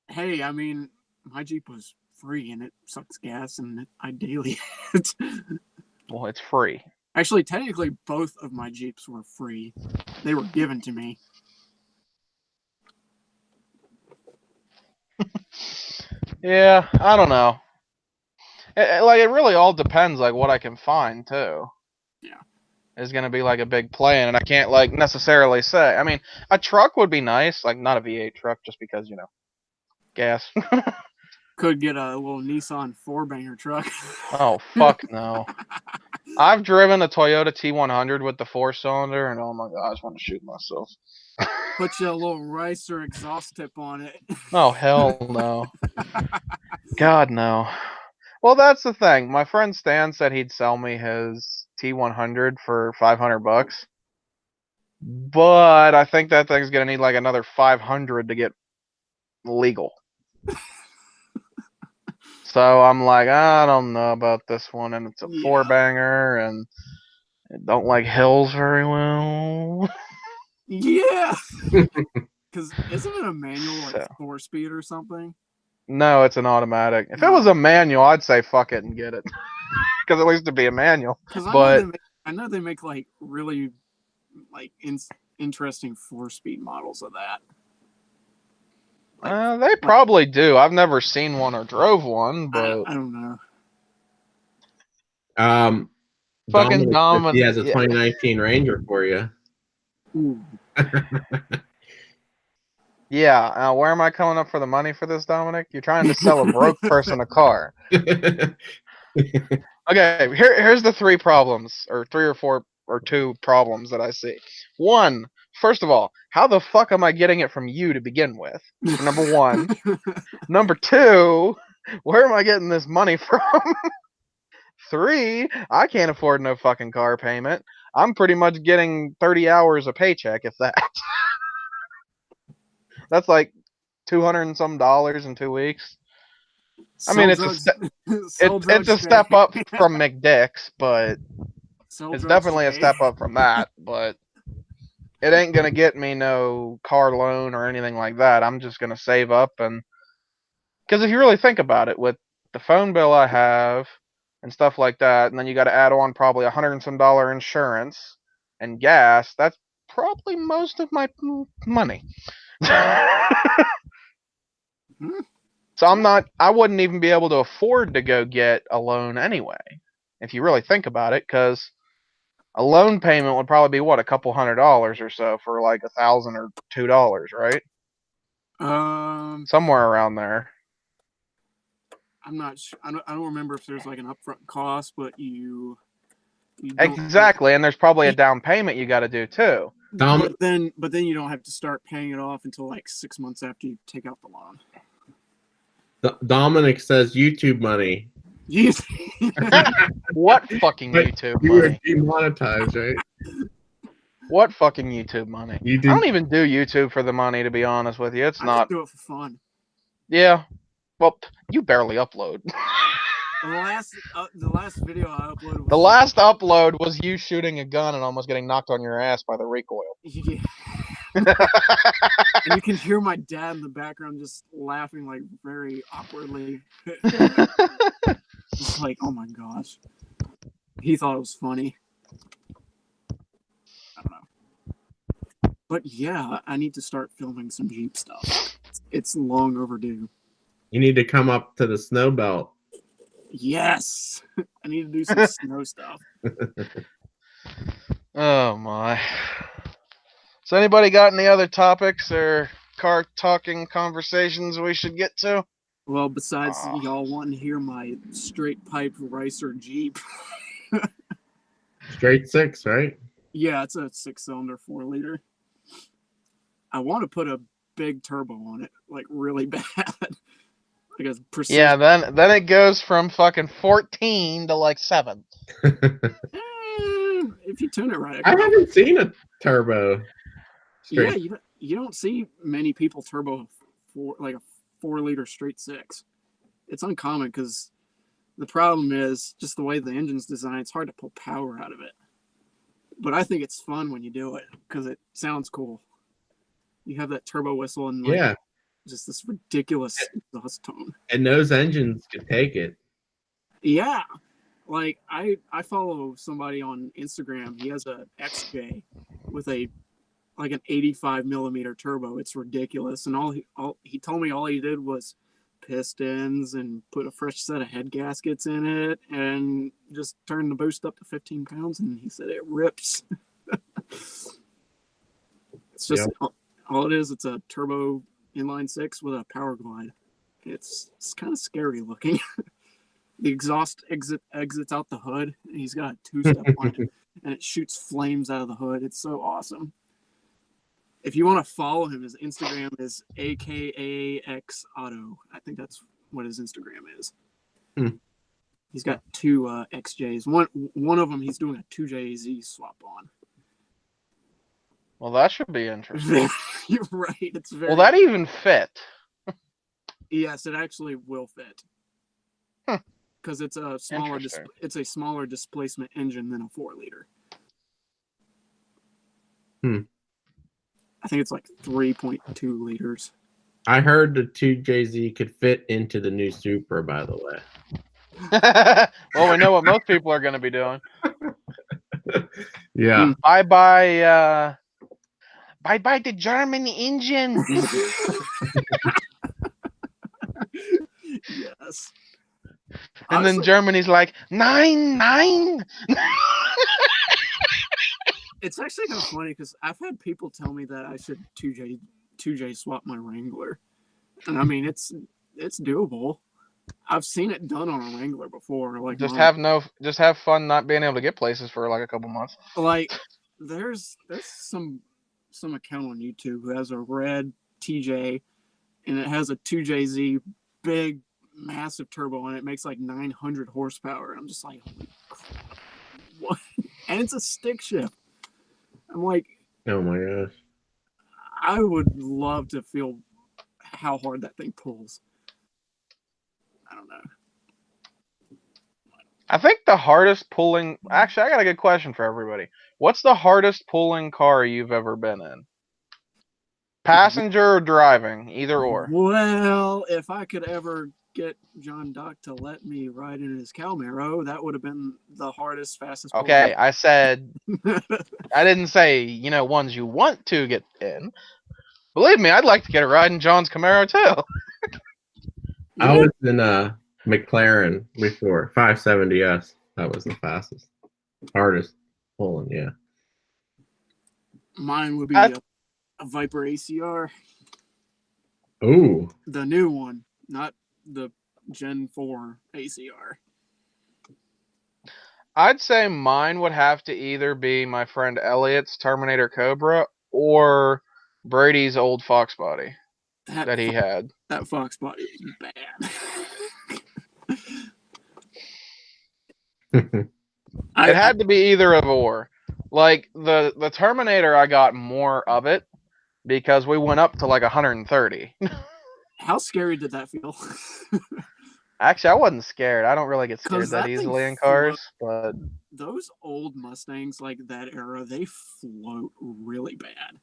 Hey, I mean, my Jeep was free and it sucks gas and I daily. Well, it's free. Actually, technically, both of my Jeeps were free. They were given to me. Yeah, I don't know. It really all depends, like what I can find too. Yeah. Is going to be like a big plan, and I can't like necessarily say. I mean, a truck would be nice, like not a V8 truck, just because gas. Could get a little Nissan 4-banger truck. Oh fuck no! I've driven a Toyota T100 with the 4-cylinder, and oh my god, I just want to shoot myself. Put you a little ricer exhaust tip on it. Oh hell no! God no! Well, that's the thing. My friend Stan said he'd sell me his T100 for $500, but I think that thing's gonna need like another 500 to get legal. So I'm like, I don't know about this one, and it's a Yeah. 4-banger, and I don't like hills very well. Yeah. Because isn't it a manual, like So. 4-speed or something? No, it's an automatic. If it was a manual, I'd say fuck it and get it, because at least it'd be a manual. Because But I know they make like really like interesting 4-speed models of that. they probably do. I've never seen one or drove one, but I don't know. fucking Dominic, he has a yeah. 2019 Ranger for you. Ooh. Yeah, where am I coming up for the money for this, Dominic? You're trying to sell a broke person a car. Okay, here's the 3 problems, or 3 or 4 or 2 problems that I see. One, first of all, how the fuck am I getting it from you to begin with? Number 1. Number 2, where am I getting this money from? 3, I can't afford no fucking car payment. I'm pretty much getting 30 hours a paycheck, if that. That's like $200 and some in 2 weeks. I mean, it's a step up from McDick's, but it's definitely a step up from that. But it ain't gonna get me no car loan or anything like that. I'm just gonna save up, and because if you really think about it, with the phone bill I have and stuff like that, and then you got to add on probably $100 and some insurance and gas, that's probably most of my money. So I wouldn't even be able to afford to go get a loan anyway, if you really think about it, because a loan payment would probably be what, a couple $100 or so for like $1,000 or $2, right? Somewhere around there. I'm not sure. I don't remember if there's like an upfront cost, but you exactly, and there's probably a down payment you got to do too. But then you don't have to start paying it off until like 6 months after you take out the loan. Dominic says YouTube money. What fucking YouTube you money? were demonetized, right? What fucking YouTube money? I don't even do YouTube for the money, to be honest with you. It's not. I just do it for fun. Yeah. Well, you barely upload. The last video I uploaded was... The last upload was you shooting a gun and almost getting knocked on your ass by the recoil. Yeah. And you can hear my dad in the background just laughing like very awkwardly. Just like, oh my gosh. He thought it was funny. I don't know. But yeah, I need to start filming some Jeep stuff. It's long overdue. You need to come up to the snow belt. Yes, I need to do some snow stuff. Oh my. So anybody got any other topics or car talking conversations we should get to? Well, besides y'all wanting to hear my straight pipe Ricer Jeep. Straight six, right? Yeah, it's a 6-cylinder 4-liter. I want to put a big turbo on it, like really bad. Like a precision. Yeah, then it goes from fucking 14 to like 7. If you tune it right, I haven't seen a turbo. Straight. Yeah, you don't see many people turbo like a 4-liter straight 6. It's uncommon because the problem is just the way the engine's designed. It's hard to pull power out of it. But I think it's fun when you do it because it sounds cool. You have that turbo whistle and like just this ridiculous exhaust tone. And those engines could take it. Yeah. Like I follow somebody on Instagram. He has a XJ with an 85 millimeter turbo. It's ridiculous. And all he told me all he did was pistons and put a fresh set of head gaskets in it and just turn the boost up to 15 pounds. And he said it rips. It's just all it is. It's a turbo inline 6 with a power glide. It's kind of scary looking. The exhaust exits out the hood. And he's got a 2-step on it, and it shoots flames out of the hood. It's so awesome. If you want to follow him, his Instagram is AKAX Auto. I think that's what his Instagram is. He's got 2 XJs. One of them he's doing a 2JZ swap on. Well, that should be interesting. You're right. It's very. Will that even fit? Yes, it actually will fit. Because it's a smaller. It's a smaller displacement engine than a 4-liter. I think it's like 3.2 liters. I heard the 2JZ could fit into the new Supra, by the way. Well, we know what most people are going to be doing. Yeah. Bye the German engine. Yes. And then Germany's like 9. It's actually kind of funny because I've had people tell me that I should 2J swap my Wrangler, and I mean it's doable. I've seen it done on a Wrangler before. Like just have fun not being able to get places for like a couple months. Like there's some account on YouTube who has a red TJ, and it has a 2JZ big massive turbo, and it makes like 900 horsepower. I'm just like, what? And it's a stick shift. I'm like, oh my gosh. I would love to feel how hard that thing pulls. I don't know. I think the hardest pulling. Actually, I got a good question for everybody. What's the hardest pulling car you've ever been in? Passenger or driving, either or. Well, if I could ever get John Dock to let me ride in his Calmero, that would have been the hardest, fastest. Okay, I said, I didn't say, ones you want to get in. Believe me, I'd like to get a ride in John's Camaro too. I was in a McLaren before, 570S. That was the fastest, hardest pulling, yeah. Mine would be a Viper ACR. Ooh. The new one, not the Gen 4 ACR. I'd say mine would have to either be my friend Elliot's Terminator Cobra or Brady's old Fox body that he had. That Fox body was bad. It had to be either of or. Like the Terminator, I got more of it because we went up to like 130. How scary did that feel? Actually, I wasn't scared. I don't really get scared that easily in cars, but those old Mustangs, like that era, they float really bad.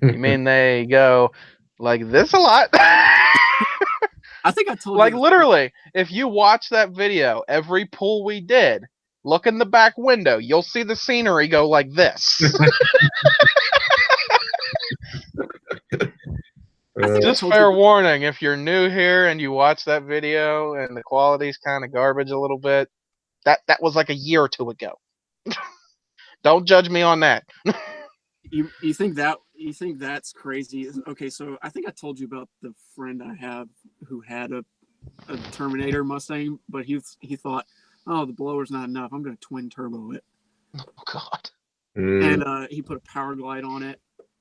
You mean they go like this a lot? I think I told like you. Like literally, if you watch that video, every pull we did, look in the back window, you'll see the scenery go like this. think I Just told fair you. warning, if you're new here and you watch that video and the quality's kind of garbage a little bit, that was like a year or two ago. Don't judge me on that. You think that's crazy? Okay, so I think I told you about the friend I have who had a Terminator Mustang, but he thought, oh, the blower's not enough. I'm going to twin turbo it. Oh God. Mm, And he put a power glide on it,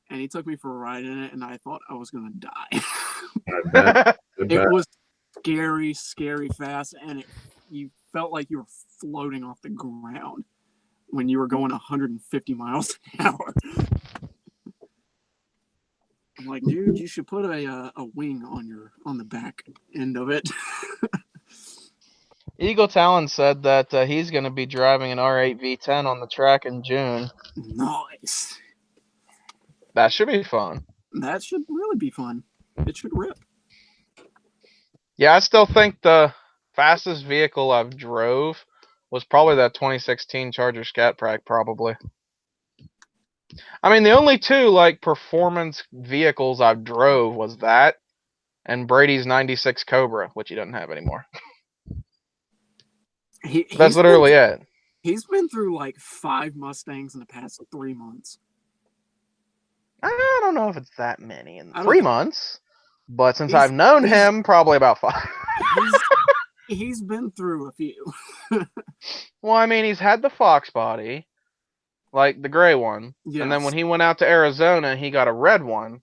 and he took me for a ride in it, and I thought I was going to die. I bet. I It bet. was scary fast, and you felt like you were floating off the ground when you were going 150 miles an hour. I'm like, dude, you should put a wing on the back end of it. Eagle Talon said that he's going to be driving an R8 V10 on the track in June. Nice. That should be fun. That should really be fun. It should rip. Yeah, I still think the fastest vehicle I've drove was probably that 2016 Charger Scat Pack, probably. I mean, the only two like performance vehicles I've drove was that and Brady's 96 Cobra, which he doesn't have anymore. That's literally it. He's been through like 5 Mustangs in the past 3 months. I don't know if it's that many in I don't 3 know. months, but since I've known him, probably about 5. He's been through a few. Well, I mean, he's had the Fox body, like the gray one, and then Yes. when he went out to Arizona, he got a red one,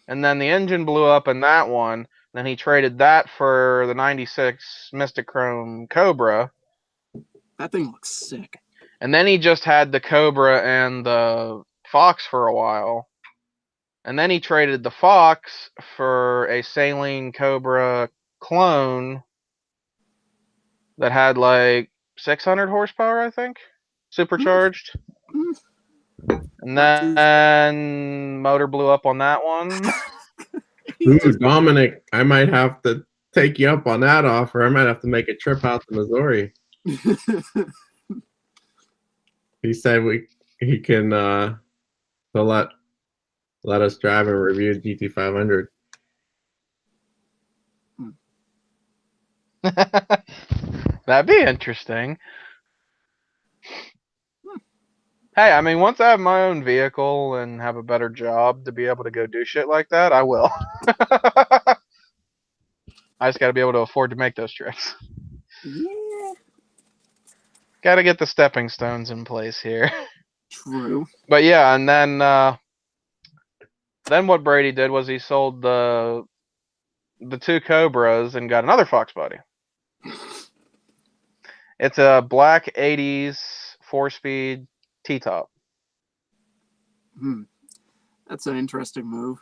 and then the engine blew up in that one. Then he traded that for the 96 Mystic Chrome Cobra. That thing looks sick. And then he just had the Cobra and the Fox for a while. And then he traded the Fox for a Saline Cobra clone that had like 600 horsepower, I think, supercharged. And then motor blew up on that one. Ooh, Dominic, I might have to take you up on that offer. I might have to make a trip out to Missouri. He said he can so let us drive and review GT500. That'd be interesting. Hey, I mean, once I have my own vehicle and have a better job to be able to go do shit like that, I will. I just gotta be able to afford to make those trips. Yeah. Gotta get the stepping stones in place here. True. But yeah, and then what Brady did was he sold the 2 Cobras and got another Fox body. It's a black 80s 4-speed T-top. That's an interesting move.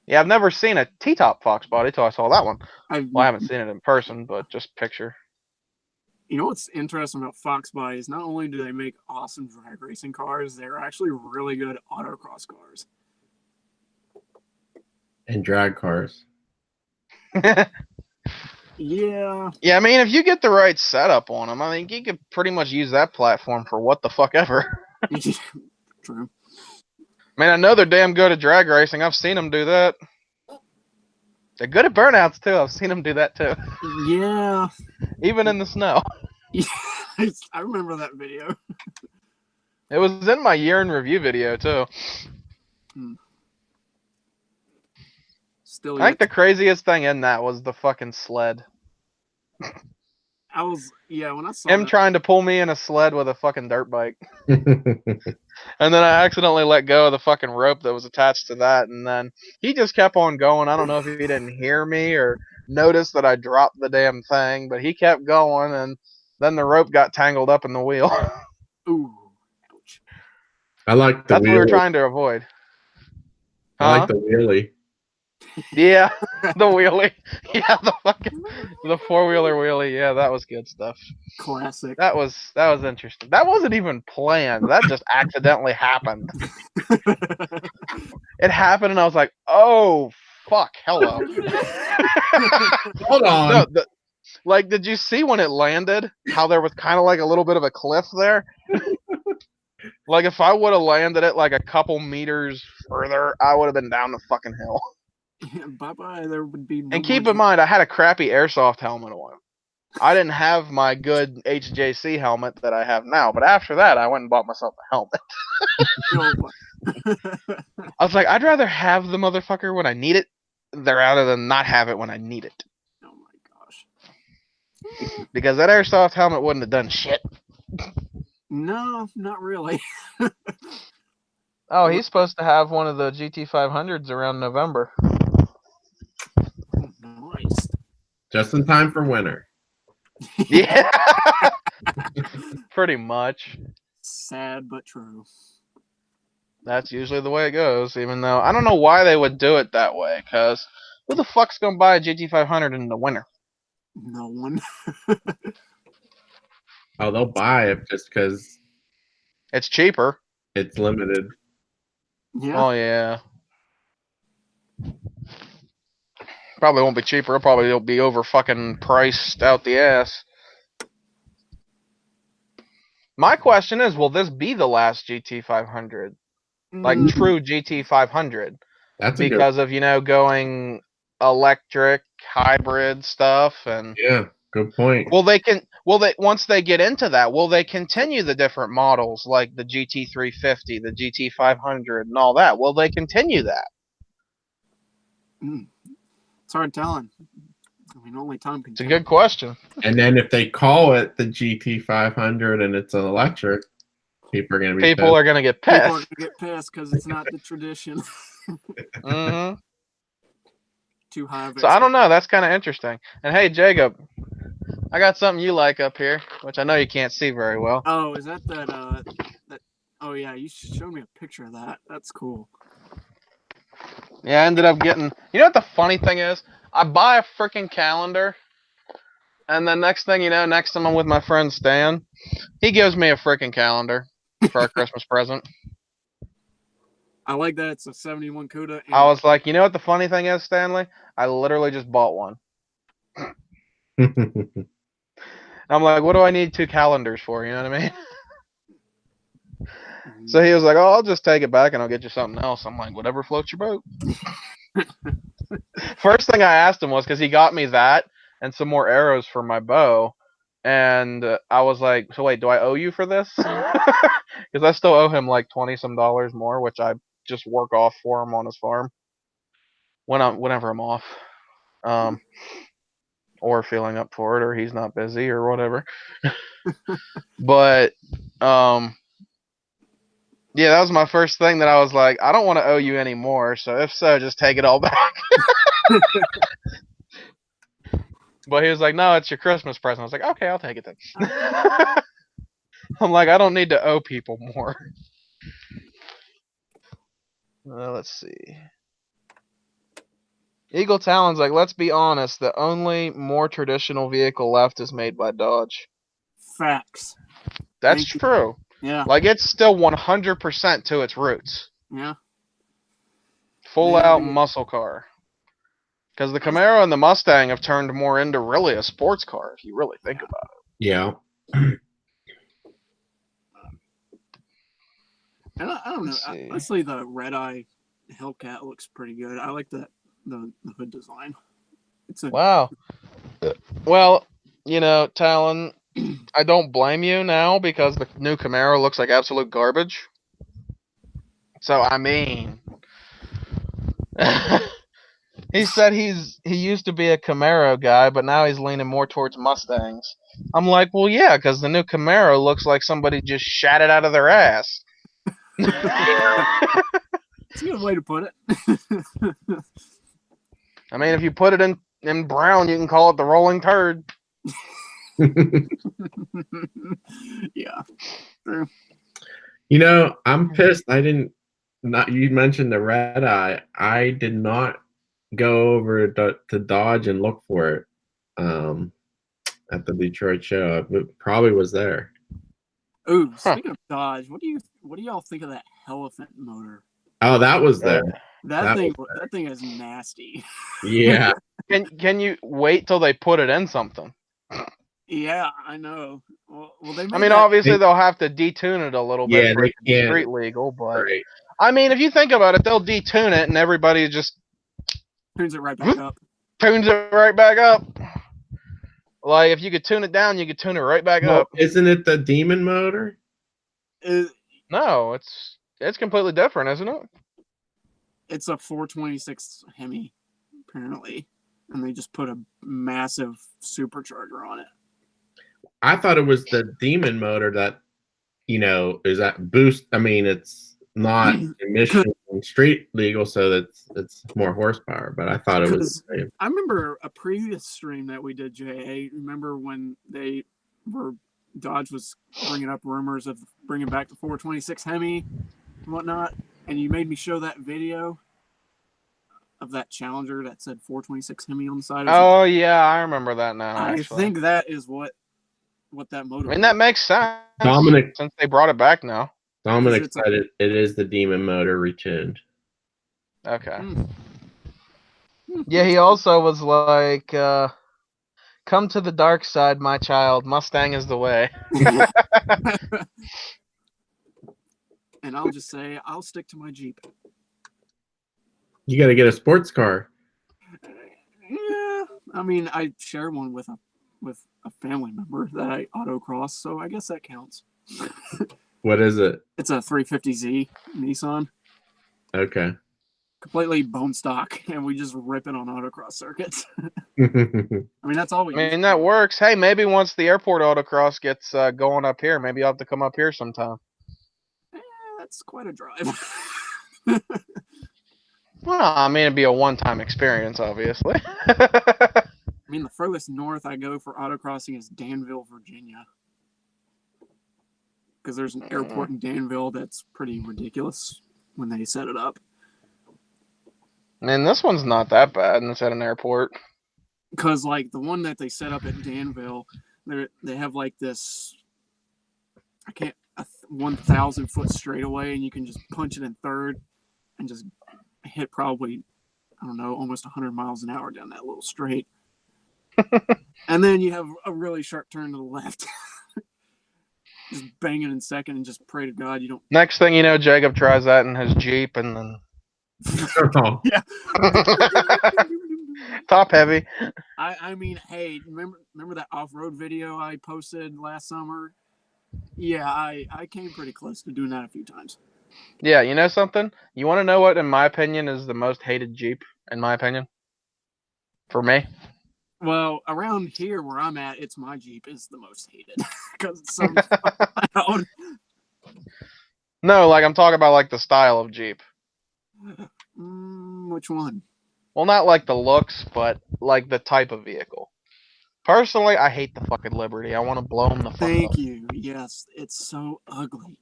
Yeah, I've never seen a T-top Fox body till I saw that one. I haven't seen it in person, but just picture. You know what's interesting about Fox bodies? Not only do they make awesome drag racing cars, they're actually really good autocross cars. And drag cars. Yeah. Yeah, I mean, if you get the right setup on them, I think you could pretty much use that platform for what the fuck ever. True. I mean, I know they're damn good at drag racing. I've seen them do that. They're good at burnouts, too. I've seen them do that, too. Yeah. Even in the snow. Yeah. I remember that video. It was in my year in review video, too. Still, I think the craziest thing in that was the fucking sled. When I saw Him that, trying to pull me in a sled with a fucking dirt bike. And then I accidentally let go of the fucking rope that was attached to that, and then he just kept on going. I don't know if he didn't hear me or notice that I dropped the damn thing, but he kept going, and then the rope got tangled up in the wheel. ooh. I like the That's wheelie. what we were trying to avoid. I like the wheelie. Yeah, the wheelie. Yeah, the 4-wheeler wheelie. Yeah, that was good stuff. Classic. That was interesting. That wasn't even planned. That just accidentally happened. It happened, and I was like, "Oh fuck, hello." Hold on. No, like, did you see when it landed? How there was kind of like a little bit of a cliff there. Like if I would have landed it like a couple meters further, I would have been down the fucking hill. Bye bye. There would be no. And keep in mind, I had a crappy airsoft helmet on. I didn't have my good HJC helmet that I have now, but after that, I went and bought myself a helmet. I was like, I'd rather have the motherfucker when I need it, rather than not have it when I need it. Oh my gosh. Because that airsoft helmet wouldn't have done shit. No, not really. Oh, he's supposed to have one of the GT500s around November. Nice. Just in time for winter. Yeah. Pretty much. Sad but true. That's usually the way it goes, even though I don't know why they would do it that way, because who the fuck's going to buy a GT500 in the winter? No one. Oh, they'll buy it just because It's cheaper. it's limited. Yeah. Oh, yeah. Probably won't be cheaper. It'll be over fucking priced out the ass. My question is, will this be the last GT500? Like, true GT500? That's a Because of, going electric, hybrid stuff, and... Yeah, good point. Once they get into that, will they continue the different models, like the GT350, the GT500, and all that? Will they continue that? It's hard telling. I mean, only time can It's a tell. good question. And then if they call it the GT500 and it's an electric, people are going to be People are going to get People are pissed. gonna get pissed because it's not the tradition. Mm-hmm. Too high of So I don't know. That's kind of interesting. And hey, Jacob, I got something you like up here, which I know you can't see very well. Oh, is that that? Oh yeah, you showed me a picture of that. That's cool. Yeah, I ended up getting... You know what the funny thing is? I buy a freaking calendar, and then next thing you know, next time I'm with my friend Stan, he gives me a freaking calendar for a Christmas present. I like that. It's a 71 CUDA. I was like, you know what the funny thing is, Stanley? I literally just bought one. I'm like, what do I need 2 calendars for? You know what I mean? So he was like, oh, I'll just take it back and I'll get you something else. I'm like, whatever floats your boat. First thing I asked him was, because he got me that and some more arrows for my bow. And I was like, so wait, do I owe you for this? Because I still owe him like $20-some more, which I just work off for him on his farm. Whenever I'm off. Or feeling up for it, or he's not busy, or whatever. But, yeah, that was my first thing that I was like, I don't want to owe you any more, so if so, just take it all back. But he was like, no, it's your Christmas present. I was like, okay, I'll take it then. I'm like, I don't need to owe people more. Let's see. Eagle Talon's like, let's be honest, the only more traditional vehicle left is made by Dodge. Facts. That's true. Yeah. Like, it's still 100% to its roots. Yeah. Full out muscle car. Because the Camaro and the Mustang have turned more into really a sports car, if you really think about it. Yeah. And I don't know. Honestly, the red eye Hellcat looks pretty good. I like the hood design. Wow. Well, Talon, I don't blame you now because the new Camaro looks like absolute garbage. So, I mean... He said he used to be a Camaro guy, but now he's leaning more towards Mustangs. I'm like, well, yeah, because the new Camaro looks like somebody just shat it out of their ass. It's a good way to put it. I mean, if you put it in brown, you can call it the rolling turd. Yeah. True. I'm pissed. You mentioned the red eye. I did not go over to Dodge and look for it at the Detroit show. It probably was there. Ooh, speaking of Dodge, what do y'all think of that Elephant motor? Oh, that was there. That thing is nasty. Yeah. Can you wait till they put it in something? Yeah, I know. Well, they I made mean, that. obviously they'll have to detune it a little bit Yeah, for they it to be can't. street legal, but Right. I mean, if you think about it, they'll detune it and everybody just Tunes it right back up. tunes it right back up. Like, if you could tune it down, you could tune it right back Well, up. isn't it the demon motor? No, it's completely different, isn't it? It's a 426 Hemi, apparently, and they just put a massive supercharger on it. I thought it was the demon motor that, is that boost. I mean, it's not emission street legal, so it's more horsepower. But I thought it was the same. I remember a previous stream that we did, JA. Remember when Dodge was bringing up rumors of bringing back the 426 Hemi and whatnot, and you made me show that video of that Challenger that said 426 Hemi on the side. Oh yeah, I remember that now. I think that is what that motor. I mean, that makes sense. Dominic, since they brought it back now. Dominic said it is the demon motor retuned. Okay. Yeah, he also was like, "Come to the dark side, my child. Mustang is the way." And I'll just say, I'll stick to my Jeep. You got to get a sports car. Yeah, I mean, I share one with a family member that I autocross, so I guess that counts. What is it? It's a 350Z Nissan. Okay. Completely bone stock, and we just rip it on autocross circuits. I mean, that's all we. I mean, that works. Hey, maybe once the airport autocross gets going up here, maybe I'll have to come up here sometime. That's quite a drive. Well, I mean, it'd be a one-time experience, obviously. I mean, the furthest north I go for autocrossing is Danville, Virginia. Because there's an airport in Danville that's pretty ridiculous when they set it up. Man, this one's not that bad, and it's at an airport. Because, like, the one that they set up at Danville, they have, like, this, 1,000-foot straightaway, and you can just punch it in third and just hit probably, I don't know, almost 100 miles an hour down that little straight. And then you have a really sharp turn to the left. Just bang it in second and just pray to God you don't. Next thing you know, Jacob tries that in his Jeep, and then yeah. Top heavy. I mean, hey, remember that off-road video I posted last summer? Yeah, I came pretty close to doing that a few times. Yeah, you know something? You want to know what, in my opinion, is the most hated Jeep, in my opinion? For me? Well, around here where I'm at, it's my Jeep is the most hated. Because it's so loud. No, like, I'm talking about, like, the style of Jeep. Which one? Well, not like the looks, but like the type of vehicle. Personally, I hate the fucking Liberty. I want to blow them the fuck up. Thank you. Yes, it's so ugly.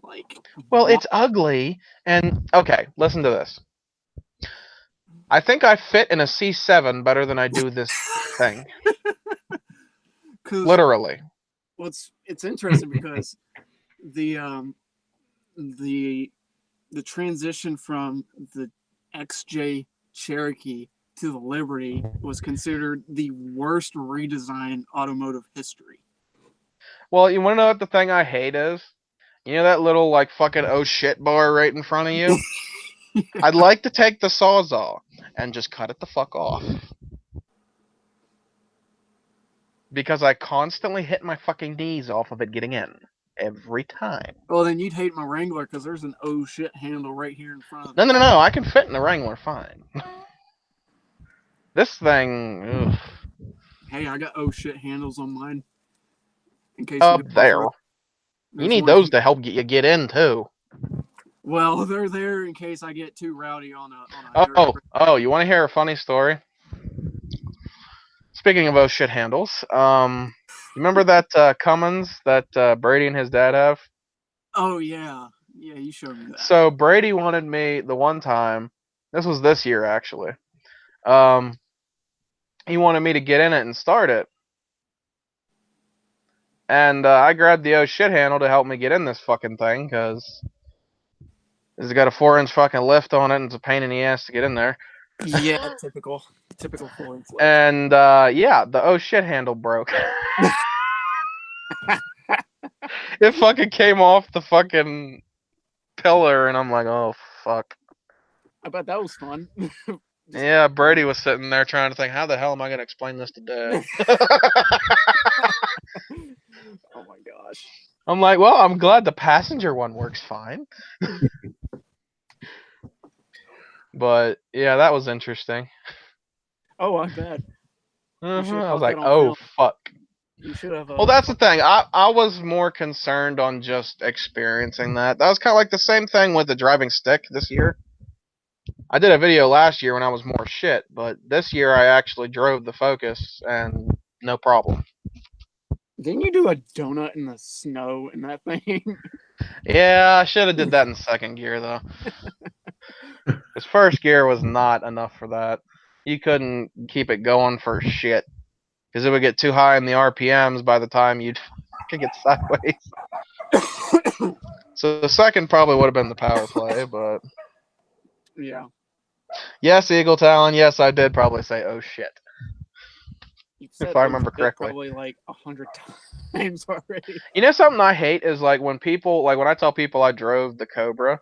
Like, well, it's ugly, and okay, listen to this. I think I fit in a C7 better than I do this thing. Literally. Well, it's interesting because the transition from the XJ Cherokee to the Liberty was considered the worst redesign in automotive history. Well, you want to know what the thing I hate is? You know that little, like, fucking oh shit bar right in front of you? Yeah. I'd like to take the Sawzall and just cut it the fuck off. Because I constantly hit my fucking knees off of it getting in. Every time. Well, then you'd hate my Wrangler because there's an oh shit handle right here in front of No, I can fit in the Wrangler fine. This thing, ugh. Hey, I got oh shit handles on mine. In case up there. You need those to help you get in too. Well, they're there in case I get too rowdy on a Oh, you want to hear a funny story? Speaking of oh shit handles, remember that Cummins that Brady and his dad have? Oh yeah, you showed me that. So Brady wanted me the one time. This was this year actually. He wanted me to get in it and start it. And I grabbed the oh shit handle to help me get in this fucking thing, because it's got a 4-inch fucking lift on it, and it's a pain in the ass to get in there. Yeah, typical 4-inch lift. And yeah, the oh shit handle broke. It fucking came off the fucking pillar, and I'm like, oh fuck. I bet that was fun. Yeah, Brady was sitting there trying to think, how the hell am I gonna explain this to Dad? Oh my gosh. I'm like, well, I'm glad the passenger one works fine. But yeah, that was interesting. Oh, I bet. You should have I was caught that like, on oh film. fuck. You should have. Well, that's the thing. I was more concerned on just experiencing that. That was kind of like the same thing with the driving stick this year. I did a video last year when I was more shit, but this year I actually drove the Focus and no problem. Didn't you do a donut in the snow in that thing? Yeah, I should have did that in second gear though. His first gear was not enough for that. You couldn't keep it going for shit because it would get too high in the RPMs by the time you'd fucking get sideways. So the second probably would have been the power play, but Yeah. yes, Eagle Talon. Yes, I did probably say, "Oh shit," You've said if I oh remember shit correctly. probably like 100 times already. You know something I hate is like when people like when I tell people I drove the Cobra,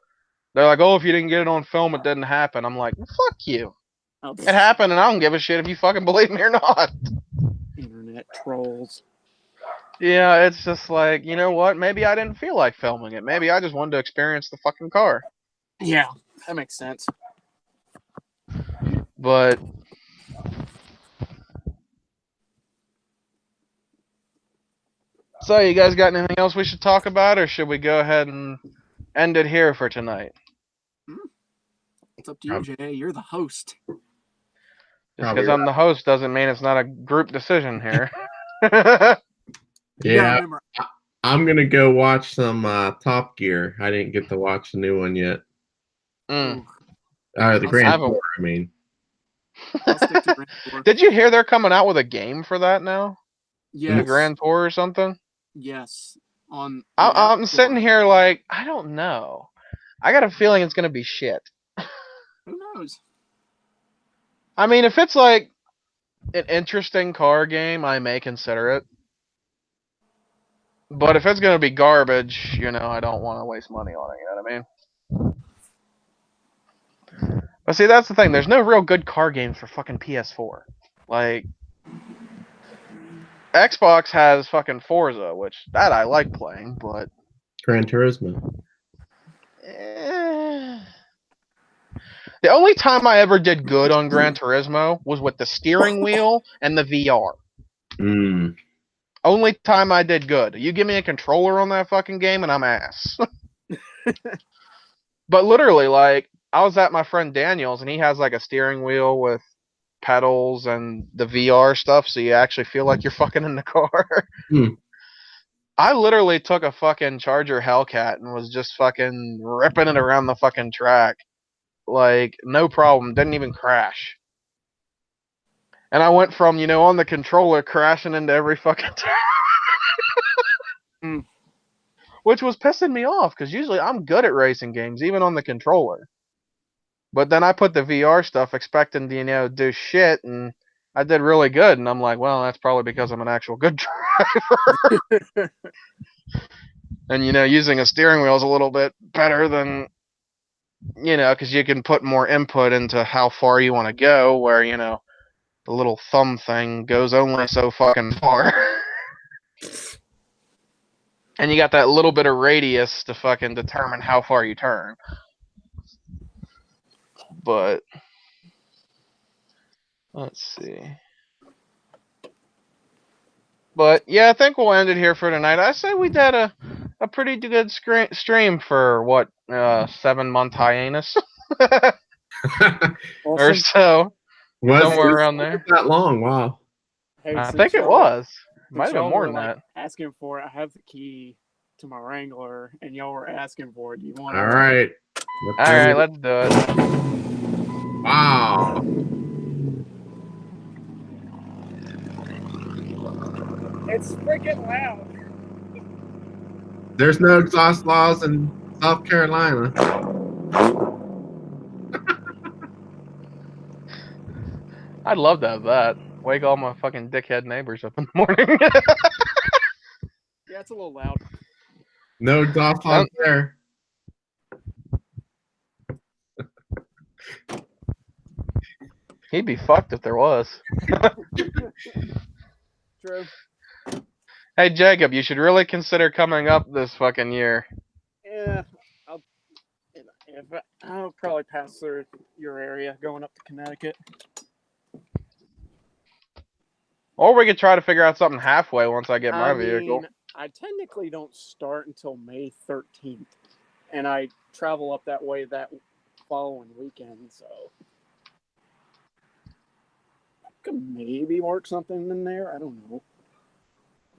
they're like, "Oh, if you didn't get it on film, it didn't happen." I'm like, well, "Fuck you." Oh, It happened, and I don't give a shit if you fucking believe me or not. internet trolls. Yeah, it's just like, you know what? Maybe I didn't feel like filming it. Maybe I just wanted to experience the fucking car. Yeah, that makes sense. But so, you guys got anything else we should talk about, or should we go ahead and end it here for tonight? It's up to you, Jay. You're the host. Just Probably because I'm the host doesn't mean it's not a group decision here. You gotta Yeah, remember, I'm gonna go watch some Top Gear. I didn't get to watch the new one yet. Mm. The Grand haven't- Tour, I mean. I'll stick to Grand Tour. Did you hear they're coming out with a game for that now? Yes. The Grand Tour or something? Yes. On the App I'm Store. sitting here like, I don't know. I got a feeling it's going to be shit. Who knows? I mean, if it's like an interesting car game, I may consider it. But if it's going to be garbage, you know, I don't want to waste money on it, you know what I mean? But see, that's the thing. There's no real good car games for fucking PS4. Like, Xbox has fucking Forza, which that I like playing, but Gran Turismo. The only time I ever did good on Gran Turismo was with the steering wheel and the VR. Mm. Only time I did good. You give me a controller on that fucking game and I'm ass. But literally, like, I was at my friend Daniel's and he has like a steering wheel with pedals and the VR stuff, so you actually feel like you're fucking in the car. Hmm. I literally took a fucking Charger Hellcat and was just fucking ripping it around the fucking track. Like, no problem. Didn't even crash. And I went from, you know, on the controller crashing into every fucking Mm. Which was pissing me off, because usually I'm good at racing games, even on the controller. But then I put the VR stuff expecting to, you know, do shit, and I did really good, and I'm like, well, that's probably because I'm an actual good driver. And, you know, using a steering wheel is a little bit better than, you know, because you can put more input into how far you want to go, where, you know, the little thumb thing goes only so fucking far. And you got that little bit of radius to fucking determine how far you turn. But let's see. But yeah, I think we'll end it here for tonight. I say we did a pretty good stream for what 7-month hiatus or Awesome. so, Was somewhere around there. that long? Wow. Hey, I since think it y'all- was. since Might have been y'all more were, than like, that. asking for it. I have the key to my Wrangler, and y'all were asking for it. Do you want All right. All right, let's do it. Wow. It's freaking loud. There's no exhaust laws in South Carolina. I'd love to have that. Wake all my fucking dickhead neighbors up in the morning. Yeah, it's a little loud. No exhaust on Nope. there. He'd be fucked if there was. True. Hey, Jacob, you should really consider coming up this fucking year. Yeah, I'll probably pass through your area going up to Connecticut. Or we could try to figure out something halfway once I get my I vehicle. mean, I technically don't start until May 13th, and I travel up that way that following weekend, so I could maybe work something in there. I don't know.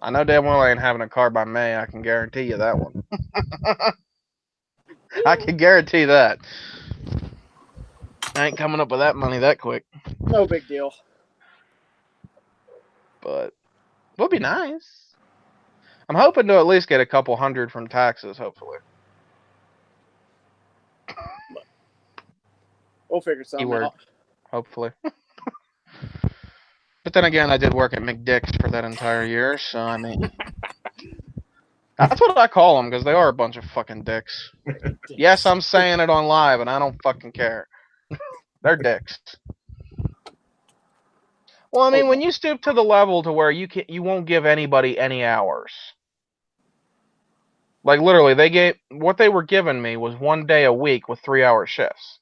I know damn well I ain't having a car by May. I can guarantee you that one. I can guarantee that. I ain't coming up with that money that quick. No big deal. But would be nice. I'm hoping to at least get a couple hundred from taxes, hopefully. We'll figure something Keyword. out. Hopefully. But then again, I did work at McDick's for that entire year, so I mean... That's what I call them, because they are a bunch of fucking dicks. Yes, I'm saying it on live, and I don't fucking care. They're dicks. Well, I mean, when you stoop to the level to where you won't give anybody any hours. Like literally, what they were giving me was 1 day a week with 3-hour shifts,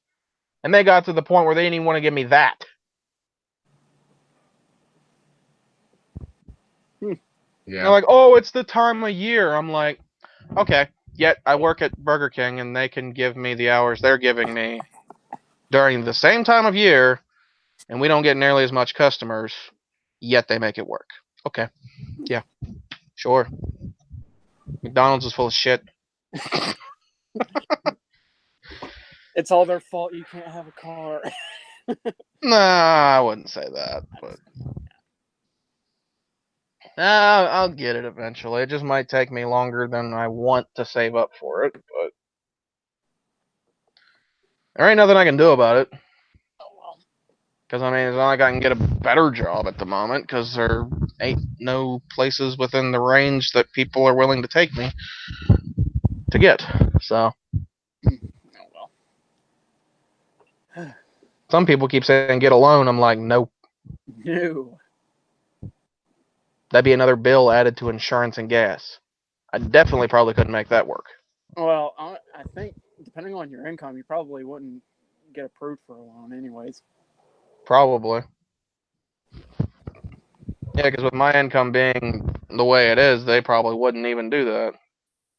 and they got to the point where they didn't even want to give me that. Yeah. They're like, "Oh, it's the time of year." I'm like, okay. Yet I work at Burger King, and they can give me the hours they're giving me during the same time of year, and we don't get nearly as much customers. Yet they make it work. Okay. Yeah. Sure. McDonald's is full of shit. It's all their fault you can't have a car. Nah, I wouldn't say that, but I'll get it eventually. It just might take me longer than I want to save up for it, but there ain't nothing I can do about it. Because, I mean, it's not like I can get a better job at the moment, because there ain't no places within the range that people are willing to take me to get. So, some people keep saying get a loan. I'm like, nope. No. That'd be another bill added to insurance and gas. I definitely probably couldn't make that work. Well, I think depending on your income, you probably wouldn't get approved for a loan anyways. Probably. Yeah, because with my income being the way it is, they probably wouldn't even do that.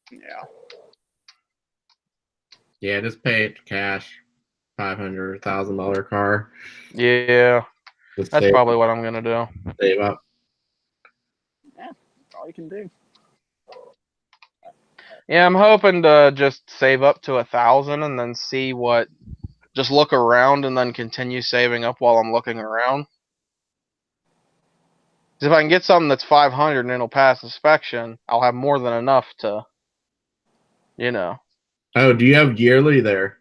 Yeah. Yeah, just pay it cash. $500,000 car. Yeah, Just that's probably what I'm going to do. Save up. Yeah, that's all you can do. Yeah, I'm hoping to just save up to 1,000 and then see what... Just look around and then continue saving up while I'm looking around. If I can get something that's 500 and it'll pass inspection, I'll have more than enough to, you know. Oh, do you have yearly there?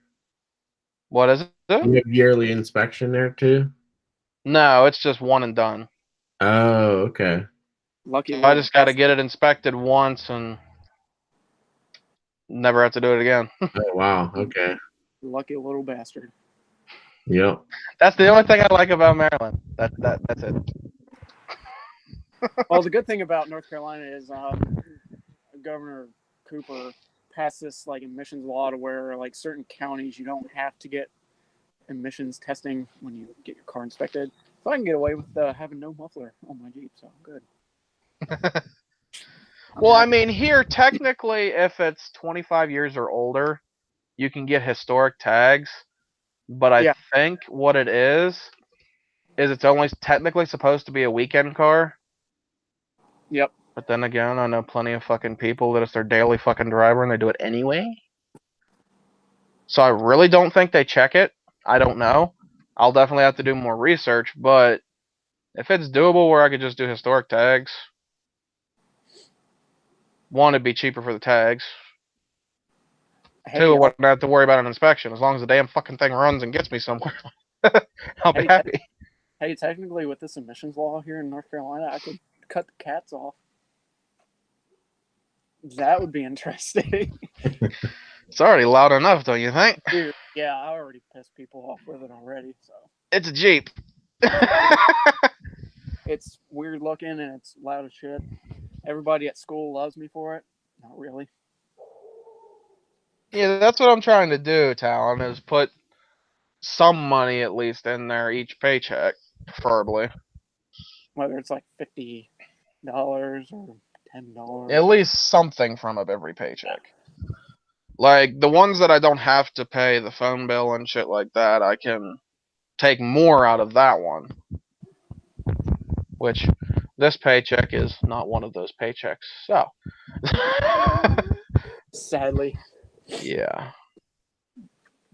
What is it? Do you have yearly inspection there too? No, it's just one and done. Oh, okay. Lucky. I just got to get it inspected once and never have to do it again. Oh, wow. Okay. Lucky little bastard. Yep. That's the only thing I like about Maryland. That's it. Well, the good thing about North Carolina is Governor Cooper passed this like emissions law to where like certain counties you don't have to get emissions testing when you get your car inspected. So I can get away with having no muffler on my Jeep, so I'm good. Well, I mean, here, technically, if it's 25 years or older, you can get historic tags. But I think what it is it's only technically supposed to be a weekend car. Yep. But then again, I know plenty of fucking people that it's their daily fucking driver and they do it anyway. So I really don't think they check it. I don't know. I'll definitely have to do more research, but if it's doable where I could just do historic tags, one, it'd be cheaper for the tags. Hey, Two, I wouldn't have to worry about an inspection. As long as the damn fucking thing runs and gets me somewhere, I'll be happy. Hey, technically with this emissions law here in North Carolina, I could cut the cats off. That would be interesting. It's already loud enough, don't you think? Dude, yeah, I already pissed people off with it already. So It's a Jeep. it's weird looking and it's loud as shit. Everybody at school loves me for it. Not really. Yeah, that's what I'm trying to do, Talon, is put some money at least in there each paycheck, preferably. Whether it's like $50 or $10. At least something from every paycheck. Like, the ones that I don't have to pay the phone bill and shit like that, I can take more out of that one. Which, this paycheck is not one of those paychecks, so. Sadly. Yeah.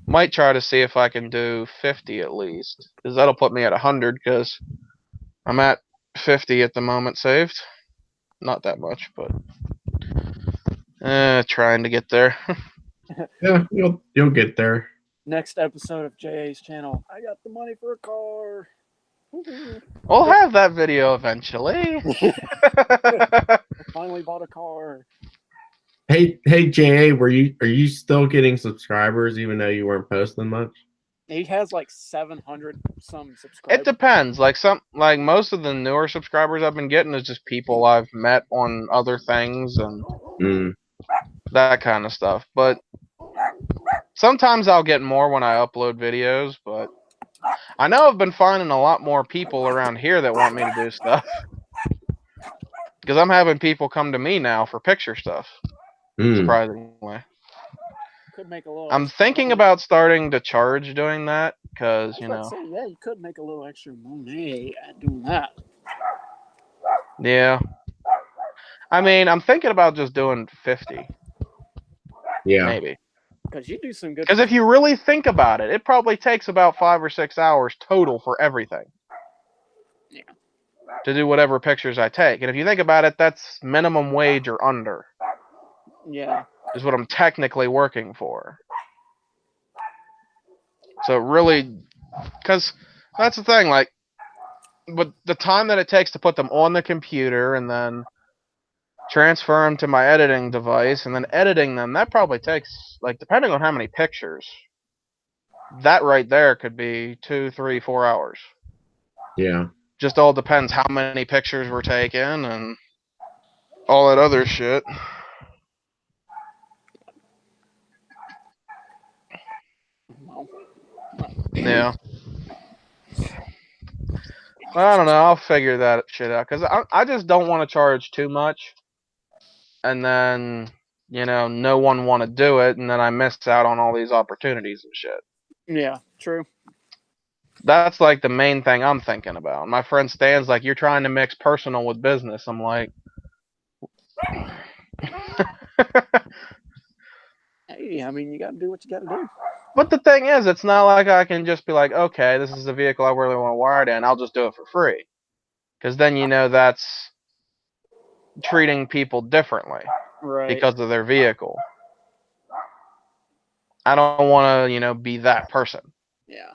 Might try to see if I can do 50 at least. Because that'll put me at 100, because I'm at 50 at the moment saved. Not that much, but trying to get there. Yeah, you'll get there. Next episode of JA's channel. I got the money for a car. We'll have that video eventually. I finally bought a car. Hey, JA, are you still getting subscribers even though you weren't posting much? He has like 700 some subscribers. It depends. Like most of the newer subscribers I've been getting is just people I've met on other things and that kind of stuff. But sometimes I'll get more when I upload videos, but I know I've been finding a lot more people around here that want me to do stuff. Because I'm having people come to me now for picture stuff. Surprisingly. Could make a little I'm extra thinking money. about starting to charge doing that, because, you know. Say, yeah, you could make a little extra money at doing that. Yeah. I mean, I'm thinking about just doing 50. Yeah. Maybe. Because you do some good. Because if you really think about it, it probably takes about 5 or 6 hours total for everything. Yeah. To do whatever pictures I take. And if you think about it, that's minimum wage or under. Yeah. Is what I'm technically working for. So really, because that's the thing, like, but the time that it takes to put them on the computer and then transfer them to my editing device and then editing them, that probably takes, like, depending on how many pictures, that right there could be 2, 3, 4 hours. Yeah. Just all depends how many pictures we're taking and all that other shit. Yeah. Well, I don't know. I'll figure that shit out. Because I just don't want to charge too much. And then, you know, no one want to do it. And then I miss out on all these opportunities and shit. Yeah, true. That's like the main thing I'm thinking about. My friend Stan's like, you're trying to mix personal with business. I'm like... Hey, I mean, you got to do what you got to do. But the thing is, it's not like I can just be like, okay, this is a vehicle I really want to wire it in. I'll just do it for free. Because then, you know, that's treating people differently. Right. Because of their vehicle. I don't want to, you know, be that person. Yeah,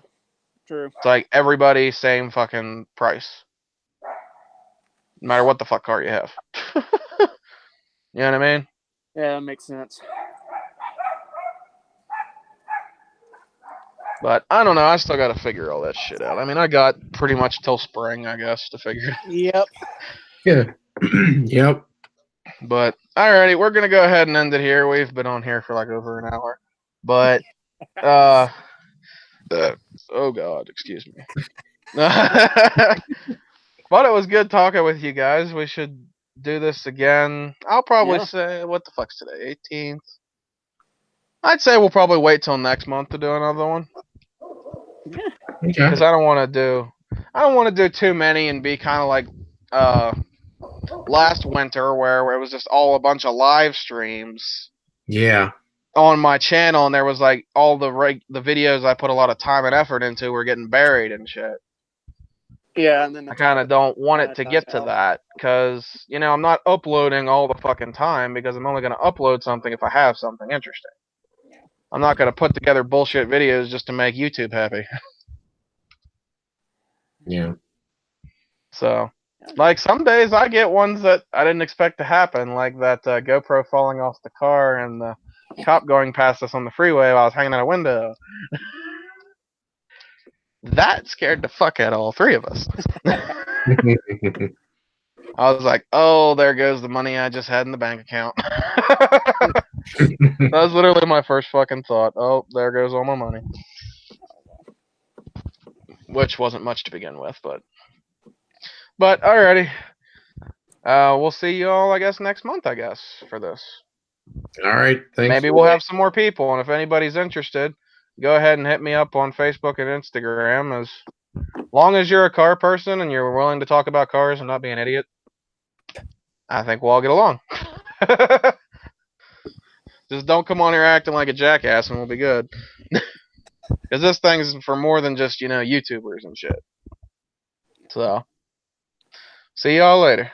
true. It's like everybody same fucking price. No matter what the fuck car you have. You know what I mean? Yeah, that makes sense. But I don't know. I still got to figure all that shit out. I mean, I got pretty much till spring, I guess, to figure it out. Yep. Yeah. Yep. But alrighty, we're gonna go ahead and end it here. We've been on here for like over an hour. But oh god, excuse me. But it was good talking with you guys. We should do this again. I'll probably say, what the fuck's today? 18th. I'd say we'll probably wait till next month to do another one. Yeah. Because I don't want to do too many and be kind of like last winter where it was just all a bunch of live streams. Yeah. On my channel, and there was like all the videos I put a lot of time and effort into were getting buried and shit. Yeah, and then I kind of don't want it to get to that, because, you know, I'm not uploading all the fucking time, because I'm only going to upload something if I have something interesting. I'm not going to put together bullshit videos just to make YouTube happy. Yeah. So, Like some days I get ones that I didn't expect to happen, like that GoPro falling off the car and the cop going past us on the freeway while I was hanging out a window. That scared the fuck out of all three of us. I was like, oh, there goes the money I just had in the bank account. That was literally my first fucking thought. Oh, there goes all my money. Which wasn't much to begin with, but alrighty. We'll see you all, I guess, next month, I guess, for this. All right. Thanks. Maybe we'll have some more people, and if anybody's interested, go ahead and hit me up on Facebook and Instagram. As long as you're a car person and you're willing to talk about cars and not be an idiot, I think we'll all get along. Just don't come on here acting like a jackass and we'll be good. Because this thing's for more than just, YouTubers and shit. So, see y'all later.